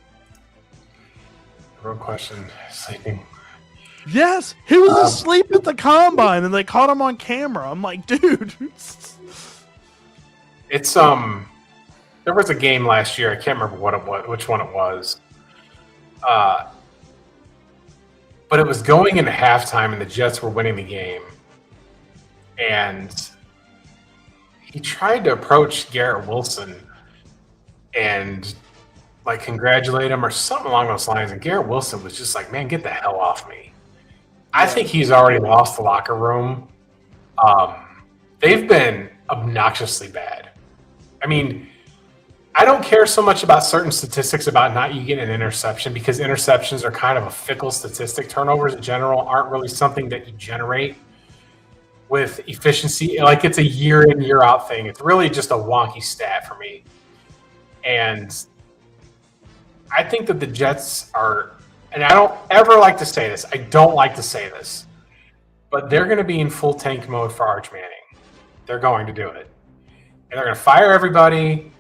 Real question. Sleeping. Yes, he was asleep at the combine, and they caught him on camera. I'm like, dude. It's there was a game last year. I can't remember which one it was. But it was going into halftime, and the Jets were winning the game. And he tried to approach Garrett Wilson and like congratulate him or something along those lines. And Garrett Wilson was just like, "Man, get the hell off me." I think he's already lost the locker room. They've been obnoxiously bad. I mean, I don't care so much about certain statistics about not you getting an interception because interceptions are kind of a fickle statistic. Turnovers in general aren't really something that you generate with efficiency. Like it's a year in, year out thing. It's really just a wonky stat for me. And I think that the Jets are, and I don't ever like to say this, I don't like to say this, but they're going to be in full tank mode for Arch Manning. They're going to do it. And they're going to fire everybody.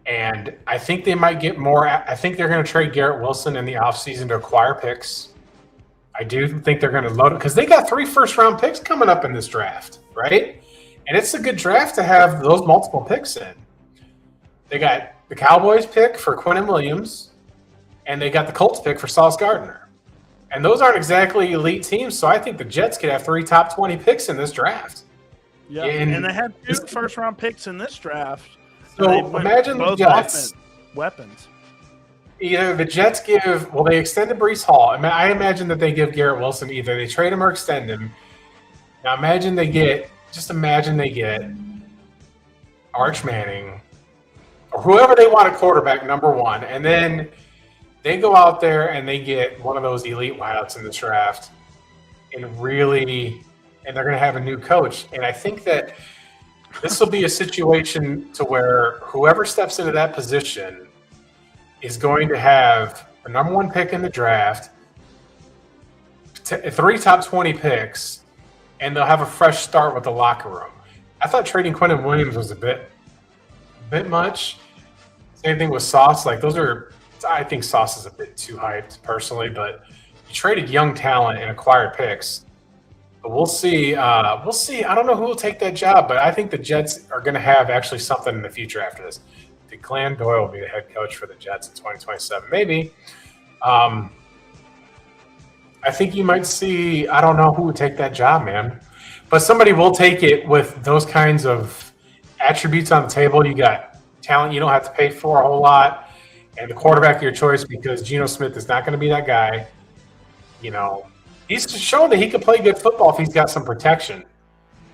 And I think they might get more. I think they're going to trade Garrett Wilson in the offseason to acquire picks. I do think they're going to load it because they got 3 first-round picks coming up in this draft, right? And it's a good draft to have those multiple picks in. They got the Cowboys pick for Quinnen Williams, and they got the Colts pick for Sauce Gardner. And those aren't exactly elite teams, so I think the Jets could have 3 top 20 picks in this draft. Yeah, and they had 2 first-round picks in this draft. So imagine the Jets. Weapons. Either the Jets they extended Breece Hall. I imagine that they give Garrett Wilson either they trade him or extend him. Now imagine they get Arch Manning or whoever they want a quarterback, number 1, and then they go out there and they get one of those elite wideouts in the draft and they're going to have a new coach. And I think that this will be a situation to where whoever steps into that position is going to have a number 1 pick in the draft, 3 top 20 picks, and they'll have a fresh start with the locker room. I thought trading Quinnen Williams was a bit much. Same thing with Sauce. I think Sauce is a bit too hyped personally, but you traded young talent and acquired picks. But we'll see. We'll see. I don't know who will take that job, but I think the Jets are going to have actually something in the future after this. I think Glenn Doyle will be the head coach for the Jets in 2027. Maybe. I think you might see, I don't know who would take that job, man. But somebody will take it with those kinds of attributes on the table. You got talent you don't have to pay for a whole lot, and the quarterback of your choice because Geno Smith is not going to be that guy. You know, he's shown that he can play good football if he's got some protection.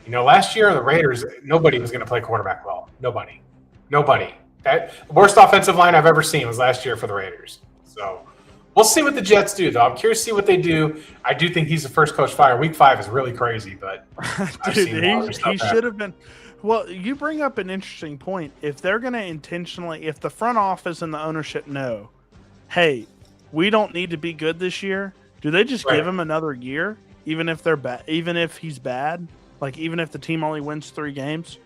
You know, last year on the Raiders, nobody was going to play quarterback well. Nobody. That worst offensive line I've ever seen was last year for the Raiders. So we'll see what the Jets do, though. I'm curious to see what they do. I do think he's the first coach fired. Week 5 is really crazy, but Dude, he should have been. Well, you bring up an interesting point. If they're going to intentionally, if the front office and the ownership know, hey, we don't need to be good this year, do they just give him another year, even if they're bad, even if he's bad, like even if the team only wins 3 games?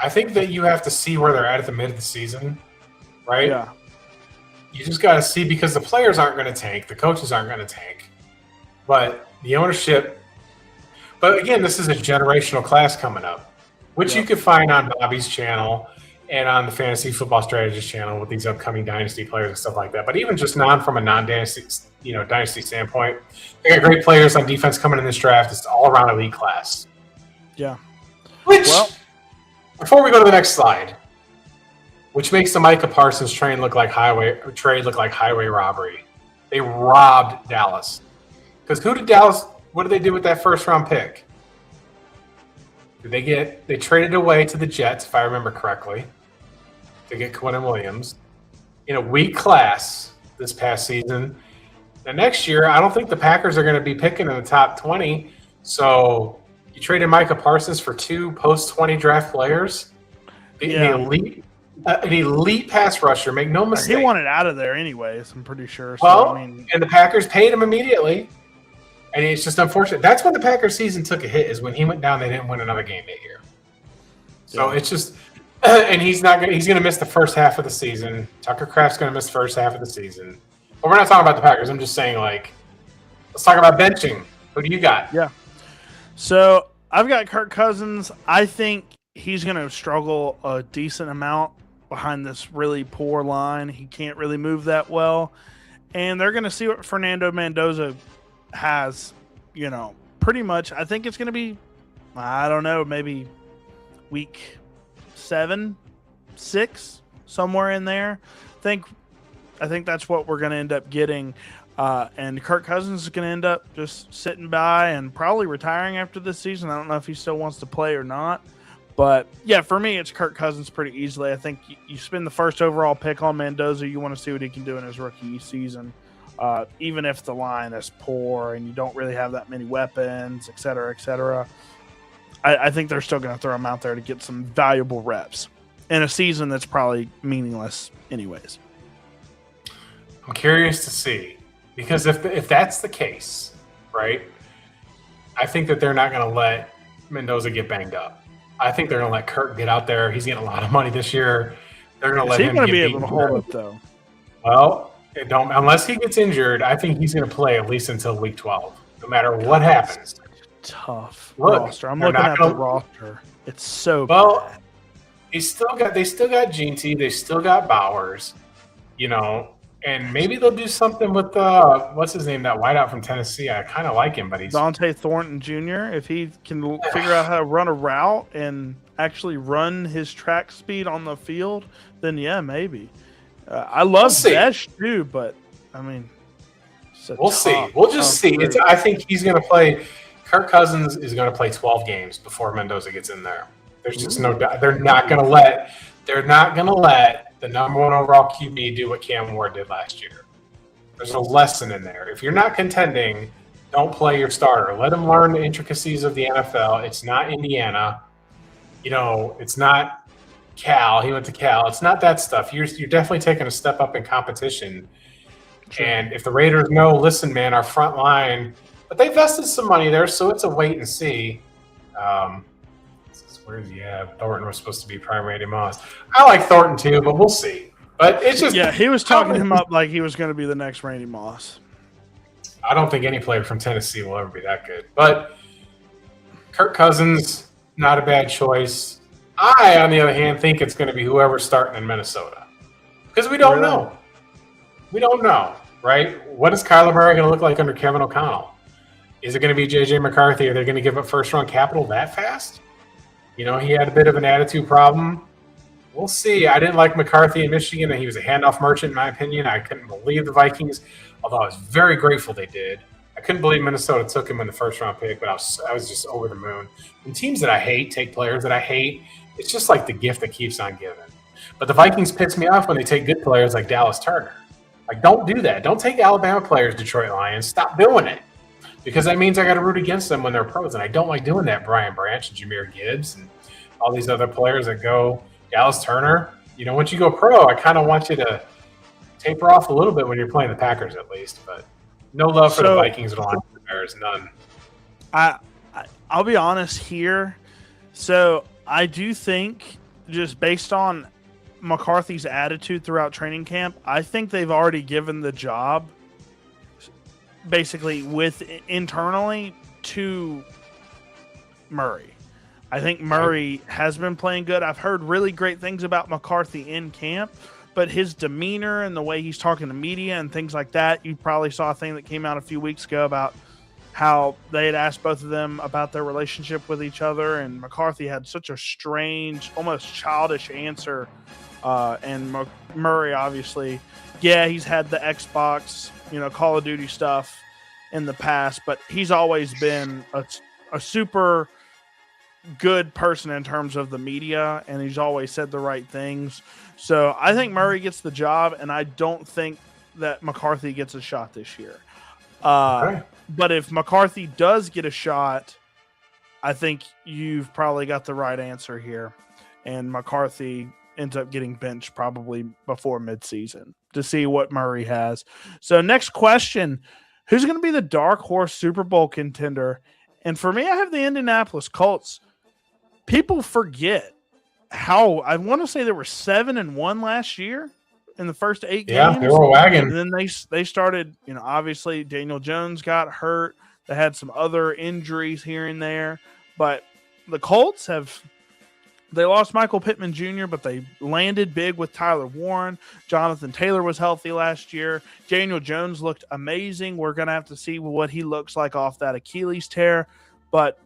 I think that you have to see where they're at the mid of the season, right? Yeah. You just got to see because the players aren't going to tank, the coaches aren't going to tank, but the ownership. But again, this is a generational class coming up, which you could find on Bobby's channel and on the Fantasy Football Strategist channel with these upcoming dynasty players and stuff like that. But even just from a non-dynasty, dynasty standpoint, they got great players on defense coming in this draft. It's all around elite class. Yeah. Before we go to the next slide, which makes the Micah Parsons trade look like highway robbery. They robbed Dallas. Because who did Dallas what did they do with that first round pick? They traded away to the Jets, if I remember correctly, to get Quinnen Williams in a weak class this past season. The next year, I don't think the Packers are going to be picking in the top 20. So you traded Micah Parsons for 2 post-20 draft players. An elite pass rusher, make no mistake. He wanted out of there anyways, I'm pretty sure. So, and the Packers paid him immediately. And it's just unfortunate. That's when the Packers season took a hit, is when he went down, they didn't win another game that year. So it's just – and he's going to miss the first half of the season. Tucker Kraft's going to miss the first half of the season. But we're not talking about the Packers. I'm just saying, like, let's talk about benching. Who do you got? Yeah. So I've got Kirk Cousins. I think he's going to struggle a decent amount behind this really poor line. He can't really move that well. And they're going to see what Fernando Mendoza has, pretty much. I think it's going to be, I don't know, maybe week 7, 6, somewhere in there. I think that's what we're going to end up getting. And Kirk Cousins is going to end up just sitting by and probably retiring after this season. I don't know if he still wants to play or not. But, yeah, for me, it's Kirk Cousins pretty easily. I think you spend the first overall pick on Mendoza. You want to see what he can do in his rookie season. Even if the line is poor and you don't really have that many weapons, et cetera, et cetera. I think they're still going to throw him out there to get some valuable reps in a season that's probably meaningless anyways. I'm curious to see, because if that's the case, right, I think that they're not going to let Mendoza get banged up. I think they're going to let Kirk get out there. He's getting a lot of money this year. They're going to let him get beat. Is he going to be able to hold it, though? Well, unless he gets injured, I think he's going to play at least until week 12, no matter what happens. Tough roster. I'm looking at the roster. It's so bad. They still got Gene. They still got Bowers, and maybe they'll do something with what's his name, that wideout from Tennessee. I kind of like him, but he's Dante Thornton Jr. If he can figure out how to run a route and actually run his track speed on the field, then yeah, maybe. I love Besh too, but I mean, we'll see. We'll just see. I think he's going to play. Kirk Cousins is going to play 12 games before Mendoza gets in there. There's just no doubt. They're not going to let the number 1 overall QB do what Cam Ward did last year. There's a lesson in there. If you're not contending, don't play your starter. Let him learn the intricacies of the NFL. It's not Indiana. It's not Cal. He went to Cal. It's not that stuff. You're definitely taking a step up in competition. Sure. And if the Raiders know, listen, man, our front line, but they invested some money there, so it's a wait and see. Where's he at? Thornton was supposed to be prime Randy Moss. I like Thornton too, but we'll see. But it's just he was talking him up like he was going to be the next Randy Moss. I don't think any player from Tennessee will ever be that good. But Kirk Cousins, not a bad choice. I, on the other hand, think it's going to be whoever's starting in Minnesota, because we don't know. We don't know, right? What is Kyler Murray going to look like under Kevin O'Connell? Is it going to be J.J. McCarthy? Are they going to give up first-round capital that fast? He had a bit of an attitude problem. We'll see. I didn't like McCarthy in Michigan, and he was a handoff merchant, in my opinion. I couldn't believe the Vikings, although I was very grateful they did. I couldn't believe Minnesota took him in the first-round pick, but I was just over the moon. When teams that I hate take players that I hate, it's just like the gift that keeps on giving. But the Vikings piss me off when they take good players like Dallas Turner. Like, don't do that. Don't take Alabama players, Detroit Lions. Stop doing it. Because that means I got to root against them when they're pros, and I don't like doing that. Brian Branch and Jahmyr Gibbs and all these other players that go. Dallas Turner, once you go pro, I kind of want you to taper off a little bit when you're playing the Packers, at least. But no love for the Vikings or the Lions. Bears, none. I'll be honest here. So I do think, just based on McCarthy's attitude throughout training camp, I think they've already given the job basically internally to Murray. I think Murray has been playing good. I've heard really great things about McCarthy in camp, but his demeanor and the way he's talking to media and things like that, you probably saw a thing that came out a few weeks ago about how they had asked both of them about their relationship with each other, and McCarthy had such a strange, almost childish answer. And Murray, obviously, he's had the Xbox, Call of Duty stuff, in the past, but he's always been a super good person in terms of the media, and he's always said the right things. So I think Murray gets the job, and I don't think that McCarthy gets a shot this year. But if McCarthy does get a shot, I think you've probably got the right answer here. And McCarthy ends up getting benched probably before midseason to see what Murray has. So next question, who's going to be the dark horse Super Bowl contender? And for me, I have the Indianapolis Colts. People forget how I want to say they were 7-1 last year in the first 8 games. Yeah, they were a wagon. And then they started, obviously Daniel Jones got hurt. They had some other injuries here and there. But the Colts they lost Michael Pittman Jr., but they landed big with Tyler Warren. Jonathan Taylor was healthy last year. Daniel Jones looked amazing. We're going to have to see what he looks like off that Achilles tear. But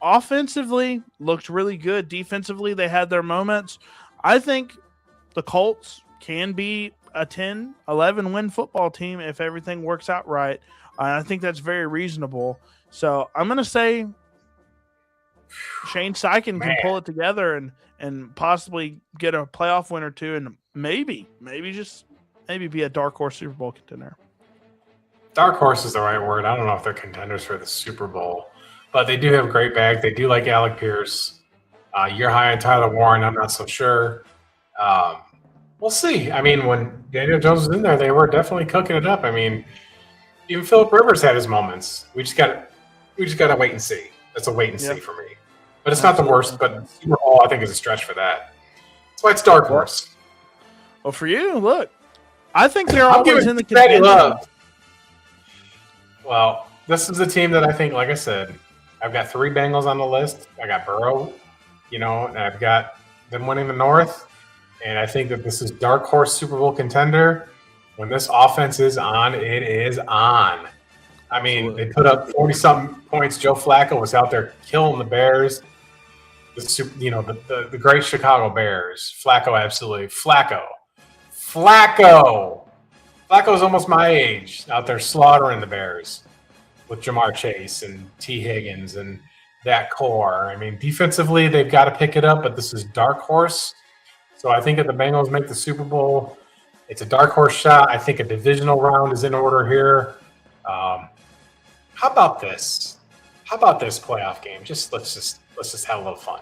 offensively, looked really good. Defensively, they had their moments. I think the Colts can be a 10, 11-win football team if everything works out right. I think that's very reasonable. So I'm going to say Shane Steichen can pull it together and possibly get a playoff win or two, and maybe be a dark horse Super Bowl contender. Dark horse is the right word. I don't know if they're contenders for the Super Bowl, but they do have great bags. They do like Alec Pierce. You're high on Tyler Warren. I'm not so sure. We'll see. I mean, when Daniel Jones was in there, they were definitely cooking it up. I mean, even Phillip Rivers had his moments. We just got to wait and see. That's a wait and see for me. But it's not the worst. But Super Bowl, I think, is a stretch for that. That's why it's dark horse. Well, for you, look, I think they're always in the contention. Well, this is a team that I think, like I said, I've got 3 Bengals on the list. I got Burrow, and I've got them winning the North. And I think that this is dark horse Super Bowl contender. When this offense is on, it is on. I mean, they put up 40-something points. Joe Flacco was out there killing the Bears. The great Chicago Bears. Flacco, absolutely. Flacco. Flacco's almost my age, out there slaughtering the Bears with Jamar Chase and T. Higgins and that core. I mean, defensively, they've got to pick it up, but this is dark horse. So I think if the Bengals make the Super Bowl, it's a dark horse shot. I think a divisional round is in order here. How about this? How about this playoff game? Let's just have a little fun.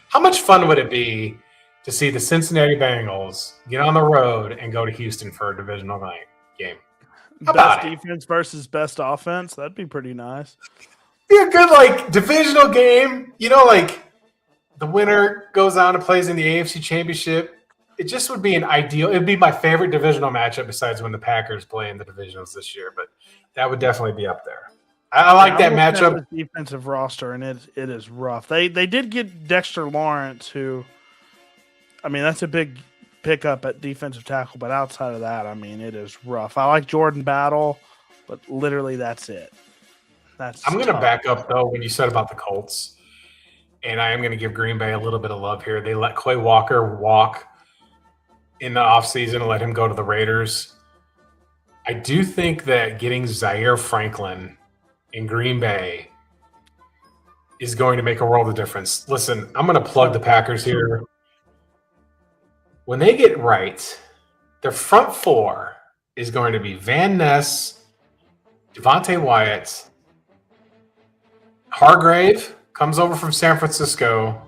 How much fun would it be to see the Cincinnati Bengals get on the road and go to Houston for a divisional game? How best defense versus best offense? That'd be pretty nice. Be a good divisional game. The winner goes on and plays in the AFC Championship. It just would be an ideal. It'd be my favorite divisional matchup besides when the Packers play in the divisionals this year. But that would definitely be up there. I like that matchup. Defensive roster, and it is rough. They did get Dexter Lawrence, who, I mean, that's a big pickup at defensive tackle. But outside of that, I mean, it is rough. I like Jordan Battle, but literally that's it. I'm going to back up though when you said about the Colts, and I am going to give Green Bay a little bit of love here. They let Quay Walker walk in the offseason and let him go to the Raiders. I do think that getting Zaire Franklin in Green Bay is going to make a world of difference. Listen, I'm going to plug the Packers here. When they get right, their front 4 is going to be Van Ness, Devontae Wyatt, Hargrave comes over from San Francisco,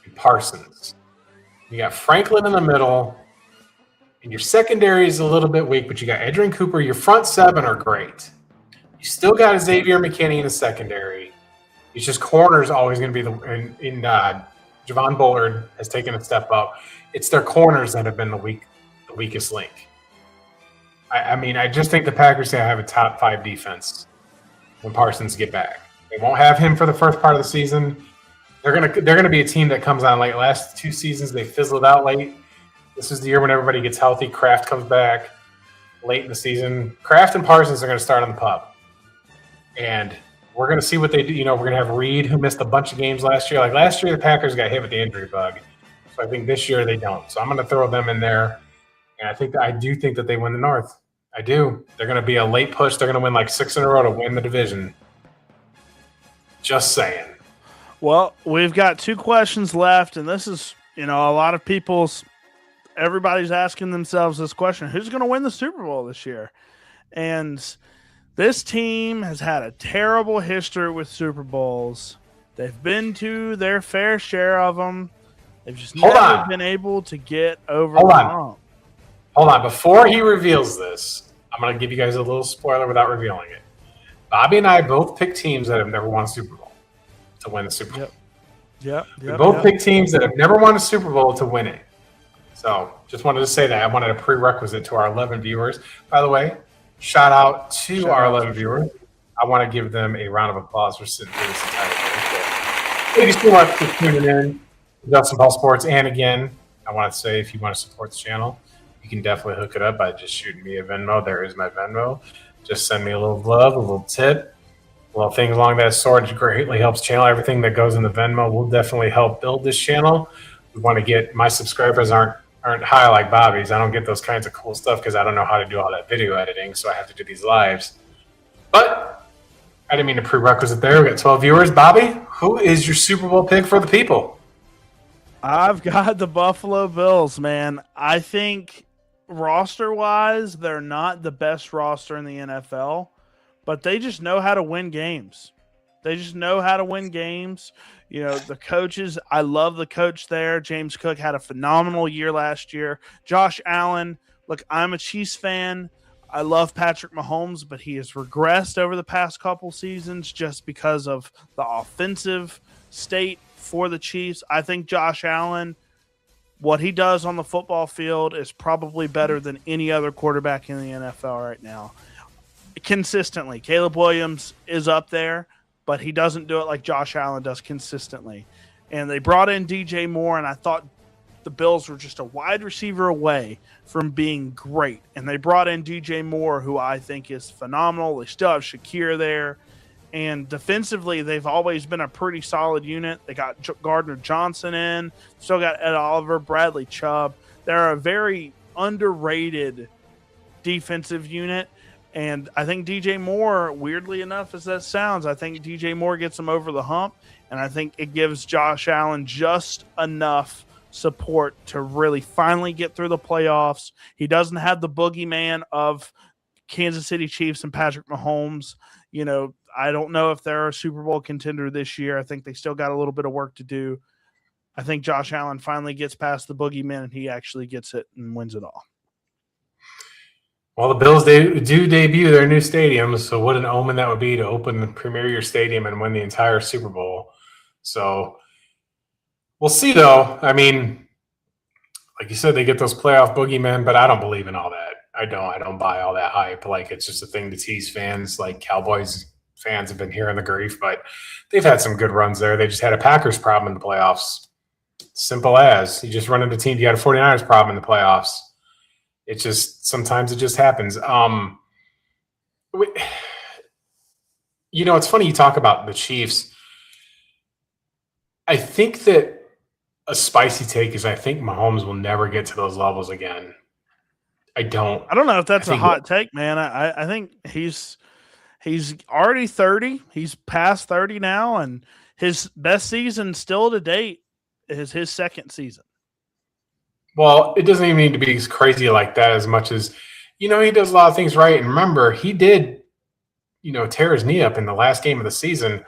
and Parsons. You got Franklin in the middle, and your secondary is a little bit weak, but you got Adrian Cooper. Your front 7 are great. You still got Xavier McKinney in the secondary. It's just corner's always going to be Javon Bullard has taken a step up. It's their corners that have been the weakest link. I mean, I just think the Packers have a top 5 defense when Parsons get back. They won't have him for the first part of the season. They're gonna be a team that comes on late. Last 2 seasons they fizzled out late. This is the year when everybody gets healthy. Kraft comes back late in the season. Kraft and Parsons are going to start on the pup. And we're going to see what they do. We're going to have Reed, who missed a bunch of games last year. Like last year, the Packers got hit with the injury bug. So I think this year they don't. So I'm going to throw them in there. And I do think that they win the North. I do. They're going to be a late push. They're going to win like 6 in a row to win the division. Just saying. Well, we've got 2 questions left, and this is, a lot of everybody's asking themselves this question: who's going to win the Super Bowl this year? And this team has had a terrible history with Super Bowls. They've been to their fair share of them. They've just never been able to get over the hump. Hold on. Before he reveals this, I'm going to give you guys a little spoiler without revealing it. Bobby and I both picked teams that have never won a Super Bowl to win the Super Bowl. Yep. We both picked teams that have never won a Super Bowl to win it. So just wanted to say that. I wanted a prerequisite to our 11 viewers. By the way, shout out to our 11 viewers. I want to give them a round of applause for sitting through this entire thing. Thank you so much for tuning in to Justin Paul Sports. And again, I want to say if you want to support the channel, you can definitely hook it up by just shooting me a Venmo. There is my Venmo. Just send me a little love, a little tip, a little things along that sort. It greatly helps channel. Everything that goes in the Venmo will definitely help build this channel. We want to get my subscribers aren't high like Bobby's. I don't get those kinds of cool stuff because I don't know how to do all that video editing, so I have to do these lives. But I didn't mean to prerequisite there. We got 12 viewers. Bobby, who is your Super Bowl pick for the people? I've got the Buffalo Bills, man. I think roster-wise, they're not the best roster in the NFL, but they just know how to win games. The coaches, I love the coach there. James Cook had a phenomenal year last year. Josh Allen, look, I'm a Chiefs fan. I love Patrick Mahomes, but he has regressed over the past couple seasons just because of the offensive state for the Chiefs. I think Josh Allen, what he does on the football field is probably better than any other quarterback in the NFL right now. Consistently. Caleb Williams is up there, but he doesn't do it like Josh Allen does consistently. And they brought in DJ Moore, and I thought the Bills were just a wide receiver away from being great. And they brought in DJ Moore, who I think is phenomenal. They still have Shakir there. And defensively, they've always been a pretty solid unit. They got Gardner Johnson in. Still got Ed Oliver, Bradley Chubb. They're a very underrated defensive unit. And I think DJ Moore, weirdly enough as that sounds, I think DJ Moore gets them over the hump. And I think it gives Josh Allen just enough support to really finally get through the playoffs. He doesn't have the boogeyman of Kansas City Chiefs and Patrick Mahomes. I don't know if they're a Super Bowl contender this year. I think they still got a little bit of work to do. I think Josh Allen finally gets past the boogeyman and he actually gets it and wins it all. Well, the Bills do debut their new stadium, so what an omen that would be to open the premier year stadium and win the entire Super Bowl. So we'll see, though. I mean, like you said, they get those playoff boogeymen, but I don't believe in all that. I don't buy all that hype. Like, it's just a thing to tease fans. Like, Cowboys fans have been hearing the grief, but they've had some good runs there. They just had a Packers problem in the playoffs. Simple as. You just run into a team. You had a 49ers problem in the playoffs. It just sometimes it just happens. It's funny you talk about the Chiefs. I think that a spicy take is I think Mahomes will never get to those levels again. I don't know if that's a hot take, man. I think he's already 30. He's past 30 now, and his best season still to date is his second season. Well, it doesn't even need to be crazy like that as much as, he does a lot of things right. And remember, he did, tear his knee up in the last game of the season.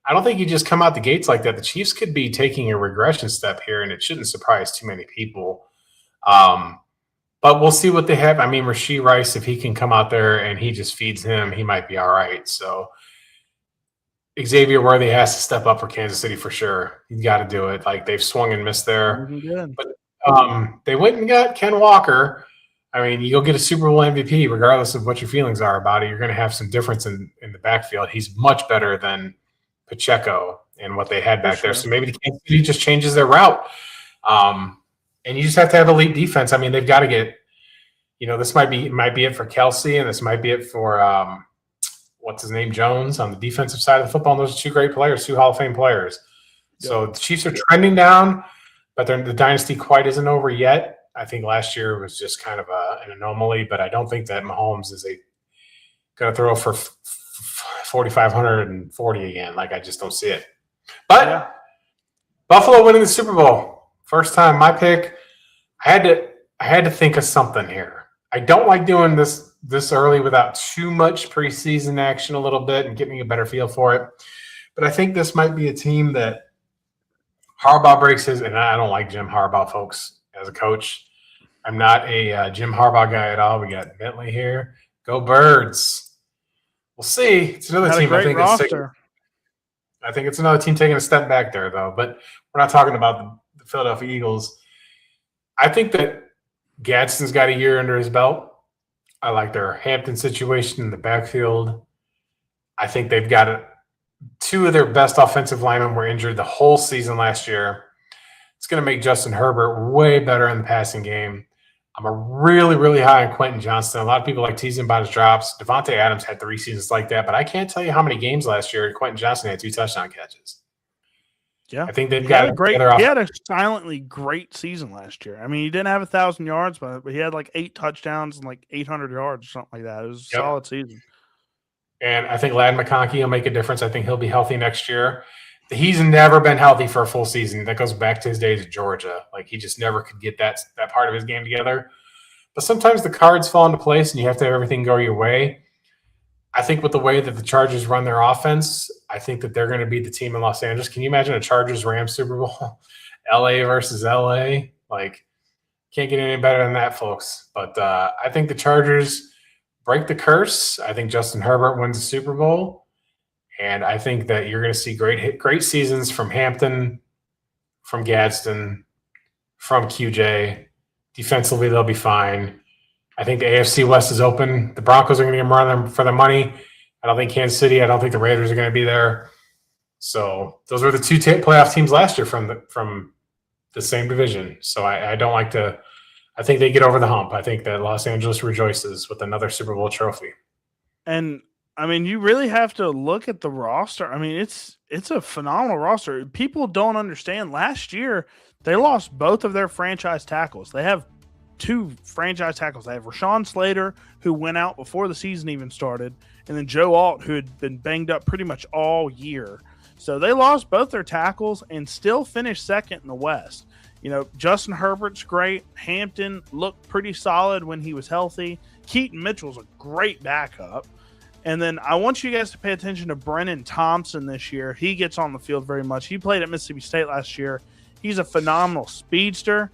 I don't think you just come out the gates like that. The Chiefs could be taking a regression step here, and it shouldn't surprise too many people. But we'll see what they have. I mean, Rashee Rice, if he can come out there and he just feeds him, he might be all right. So Xavier Worthy has to step up for Kansas City for sure. He's got to do it. Like, they've swung and missed there. But they went and got Ken Walker. I mean, you'll get a Super Bowl MVP regardless of what your feelings are about it. You're going to have some difference in the backfield. He's much better than Pacheco and what they had back there. So maybe the Kansas City just changes their route. And you just have to have elite defense. I mean, they've got to get, this might be it for Kelsey, and this might be it for what's his name, Jones, on the defensive side of the football. And those are two great players, two Hall of Fame players. Yep. So the Chiefs are trending down, but the dynasty quite isn't over yet. I think last year was just kind of an anomaly, but I don't think that Mahomes is going to throw for 4,540 again. Like, I just don't see it. But Buffalo winning the Super Bowl, first time. My pick. I had to think of something here. I don't like doing this early without too much preseason action a little bit and getting a better feel for it. But I think this might be a team that Harbaugh breaks his, and I don't like Jim Harbaugh, folks, as a coach. I'm not a Jim Harbaugh guy at all. We got Bentley here. Go Birds. We'll see. It's another team. I think it's another team taking a step back there, though. But we're not talking about the Philadelphia Eagles. I think that Gadsden's got a year under his belt. I like their Hampton situation in the backfield. I think they've got two of their best offensive linemen were injured the whole season last year. It's going to make Justin Herbert way better in the passing game. I'm a really, really high on Quentin Johnston. A lot of people like teasing about his drops. Devontae Adams had 3 seasons like that, but I can't tell you how many games last year Quentin Johnston had 2 touchdown catches. Yeah, I think they've got he had a silently great season last year. I mean, he didn't have 1,000 yards, but he had like 8 touchdowns and like 800 yards or something like that. It was a solid season. And I think Ladd McConkey will make a difference. I think he'll be healthy next year. He's never been healthy for a full season. That goes back to his days at Georgia. Like, he just never could get that part of his game together. But sometimes the cards fall into place and you have to have everything go your way. I think with the way that the Chargers run their offense, I think that they're going to be the team in Los Angeles. Can you imagine a Chargers-Rams Super Bowl? LA versus LA? Like, can't get any better than that, folks. But I think the Chargers break the curse. I think Justin Herbert wins the Super Bowl. And I think that you're going to see great seasons from Hampton, from Gadsden, from QJ. Defensively, they'll be fine. I think the AFC West is open. The Broncos are going to get more for their money. I don't think Kansas City. I don't think the Raiders are going to be there. So those were the 2 playoff teams last year from the same division. So I don't like to – I think they get over the hump. I think that Los Angeles rejoices with another Super Bowl trophy. And, I mean, you really have to look at the roster. I mean, it's a phenomenal roster. People don't understand. Last year, they lost both of their franchise tackles. They have 2 franchise tackles. They have Rashawn Slater, who went out before the season even started, and then Joe Alt, who had been banged up pretty much all year. So they lost both their tackles and still finished second in the West. You know, Justin Herbert's great. Hampton looked pretty solid when he was healthy. Keaton Mitchell's a great backup. And then I want you guys to pay attention to Brennan Thompson this year. He gets on the field very much. He played at Mississippi State last year. He's a phenomenal speedster.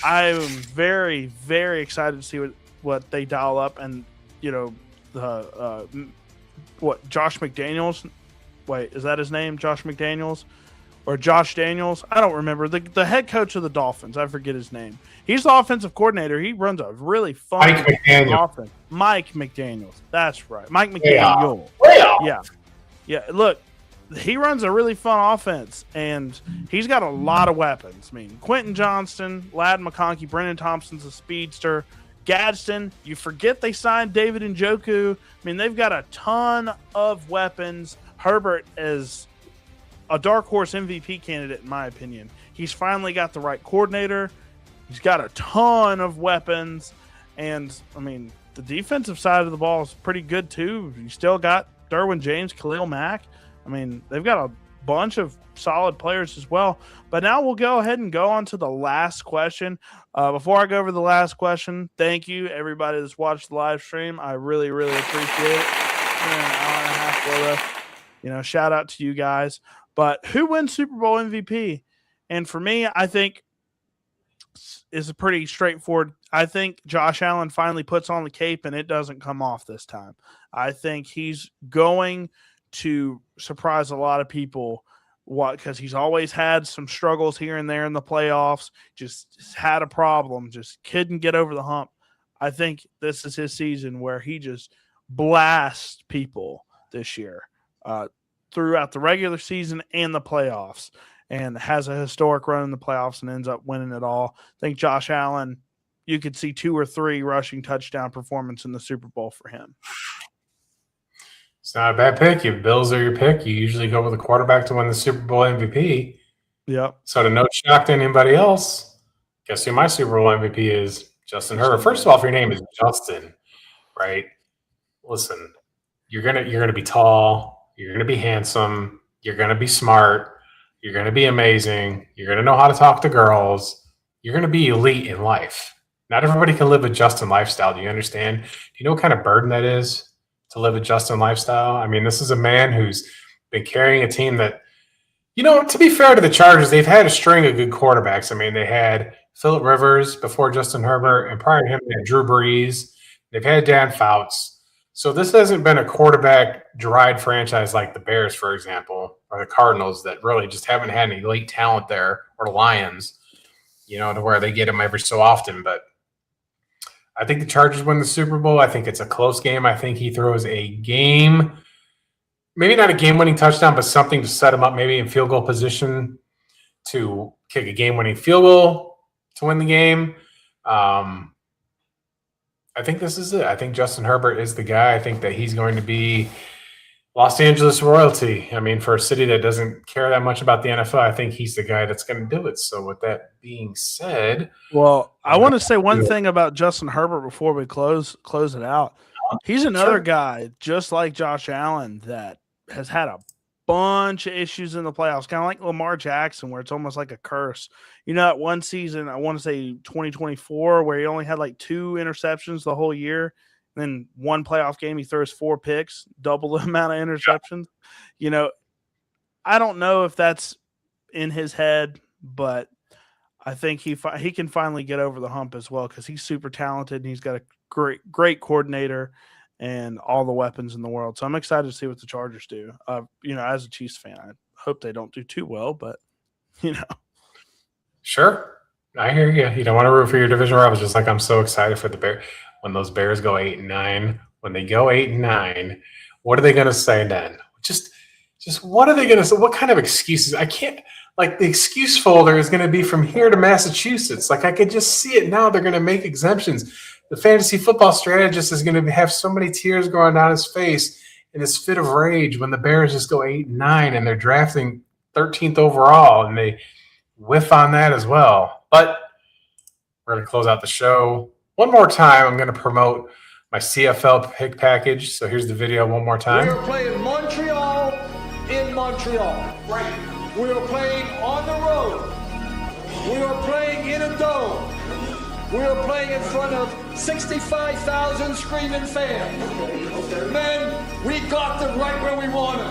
I'm very, very excited to see what they dial up. And, you know, Josh McDaniels. Wait, is that his name? Josh McDaniels? Or Josh Daniels? I don't remember. The head coach of the Dolphins. I forget his name. He's the offensive coordinator. He runs a really fun offense. Mike McDaniels. That's right. Mike McDaniel. Yeah. Look, he runs a really fun offense, and he's got a lot of weapons. I mean, Quentin Johnston, Ladd McConkey, Brennan Thompson's a speedster. Gadsden, you forget they signed David Njoku. I mean, they've got a ton of weapons. Herbert is a dark horse MVP candidate, in my opinion. He's finally got the right coordinator. He's got a ton of weapons. And, I mean, the defensive side of the ball is pretty good, too. You still got Derwin James, Khalil Mack. I mean, they've got a bunch of solid players as well. But now we'll go ahead and go on to the last question. Before I go over the last question, thank you, everybody that's watched the live stream. I really, really appreciate it. An hour and a half for the, shout out to you guys. But who wins Super Bowl MVP? And for me, I think is a pretty straightforward. I think Josh Allen finally puts on the cape and it doesn't come off this time. I think he's going to surprise a lot of people because he's always had some struggles here and there in the playoffs, just had a problem, just couldn't get over the hump. I think this is his season where he just blasts people this year throughout the regular season and the playoffs, and has a historic run in the playoffs and ends up winning it all. I think Josh Allen, you could see 2 or 3 rushing touchdown performance in the Super Bowl for him. It's not a bad pick. If Bills are your pick, you usually go with a quarterback to win the Super Bowl MVP. Yep. So to no shock to anybody else, Guess who my Super Bowl MVP is? Justin Herbert. First of all, if your name is Justin, right? Listen, you're gonna be tall, you're gonna be handsome, you're gonna be smart, you're gonna be amazing, you're gonna know how to talk to girls, you're gonna be elite in life. Not everybody can live a Justin lifestyle. Do you understand? Do you know what kind of burden that is to live a Justin lifestyle? I mean, this is a man who's been carrying a team that, to be fair to the Chargers, they've had a string of good quarterbacks. I mean, they had Phillip Rivers before Justin Herbert, and prior to him, they had Drew Brees. They've had Dan Fouts. So this hasn't been a quarterback-dried franchise like the Bears, for example, or the Cardinals that really just haven't had any elite talent there, or the Lions, to where they get them every so often. But I think the Chargers win the Super Bowl. I think it's a close game. I think he throws a game, maybe not a game-winning touchdown, but something to set him up maybe in field goal position to kick a game-winning field goal to win the game. I think this is it. I think Justin Herbert is the guy. I think that he's going to be Los Angeles royalty. I mean, for a city that doesn't care that much about the NFL, I think he's the guy that's going to do it. So with that being said, well, I want to say one thing about Justin Herbert before we close it out. He's another guy, just like Josh Allen, that has had a bunch of issues in the playoffs, kind of like Lamar Jackson, where it's almost like a curse. That one season, I want to say 2024, where he only had like 2 interceptions the whole year. And then one playoff game, he throws 4 picks, double the amount of interceptions. Yeah. I don't know if that's in his head, but I think he can finally get over the hump as well, because he's super talented and he's got a great coordinator and all the weapons in the world. So I'm excited to see what the Chargers do. As a Chiefs fan, I hope they don't do too well, but Sure. I hear you. You don't want to root for your division rivals, just like I'm so excited for the Bears. When those Bears go 8-9, when they go 8-9, what are they going to say then? Just what are they going to say? What kind of excuses? I can't, the excuse folder is going to be from here to Massachusetts. I could just see it now. They're going to make exemptions. The fantasy football strategist is going to have so many tears going down his face in this fit of rage when the Bears just go 8-9 and they're drafting 13th overall and they whiff on that as well. But we're going to close out the show. One more time, I'm going to promote my CFL pick package. So here's the video one more time. We are playing Montreal in Montreal. Right. We are playing on the road. We are playing in a dome. We are playing in front of 65,000 screaming fans. Men, we got them right where we want them.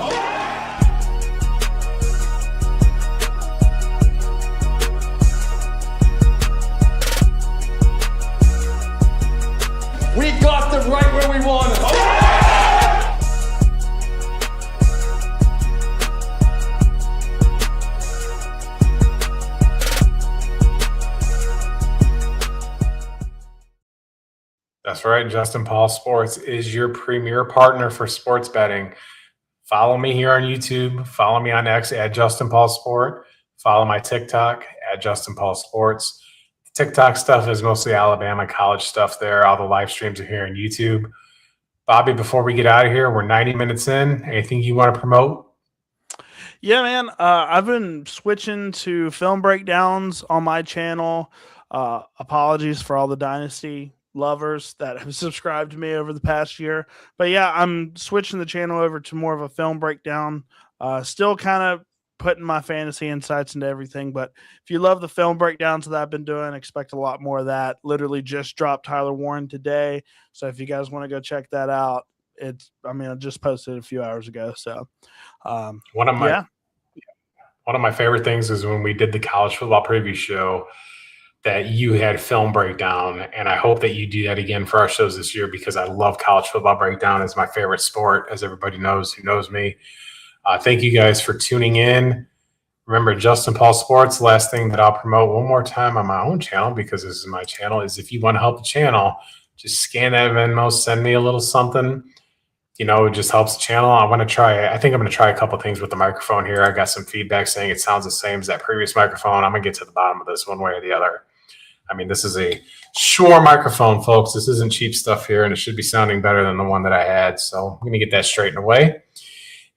We got them right where we want them. That's right. Justin Paul Sports is your premier partner for sports betting. Follow me here on YouTube. Follow me on X at Justin Paul Sport. Follow my TikTok at Justin Paul Sports. TikTok stuff is mostly Alabama college stuff there. All the live streams are here on YouTube. Bobby, before we get out of here, we're 90 minutes in. Anything you want to promote? Yeah, man. I've been switching to film breakdowns on my channel. Apologies for all the Dynasty lovers that have subscribed to me over the past year. But yeah, I'm switching the channel over to more of a film breakdown. Still kind of putting my fantasy insights into everything. But if you love the film breakdowns that I've been doing, expect a lot more of that. Literally just dropped Tyler Warren today. So if you guys want to go check that out, I just posted it a few hours ago. So one of my favorite things is when we did the college football preview show that you had film breakdown. And I hope that you do that again for our shows this year, because I love college football breakdown. It's my favorite sport, as everybody knows who knows me. Thank you guys for tuning in. Remember, Justin Paul Sports, last thing that I'll promote one more time on my own channel, because this is my channel, is if you want to help the channel, just scan that Venmo, send me a little something. It just helps the channel. I think I'm going to try a couple things with the microphone here. I got some feedback saying it sounds the same as that previous microphone. I'm going to get to the bottom of this one way or the other. This is a Shure microphone, folks. This isn't cheap stuff here, and it should be sounding better than the one that I had. So I'm going to get that straightened away.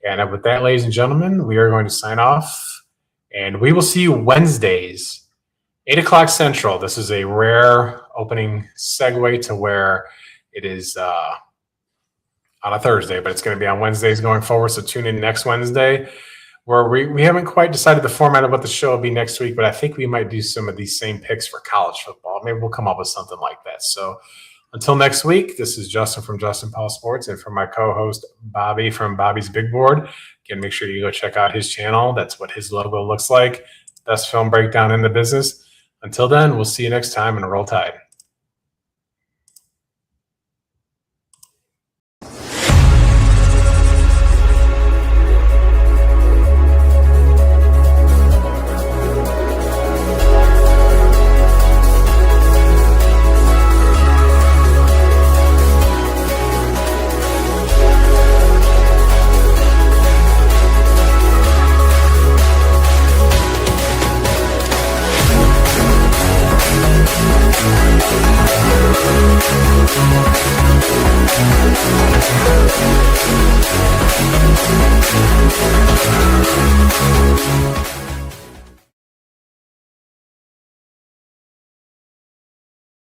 And with that, ladies and gentlemen, we are going to sign off, and we will see you Wednesdays 8 o'clock Central. This is a rare opening segue to where it is on a Thursday, but it's going to be on Wednesdays going forward. So tune in next Wednesday, where we haven't quite decided the format of what the show will be next week, but I think we might do some of these same picks for college football. Maybe we'll come up with something like that. So until next week, this is Justin from Justin Paul Sports, and from my co-host Bobby from Bobby's Big Board. Again, make sure you go check out his channel. That's what his logo looks like. Best film breakdown in the business. Until then, we'll see you next time, and roll tide.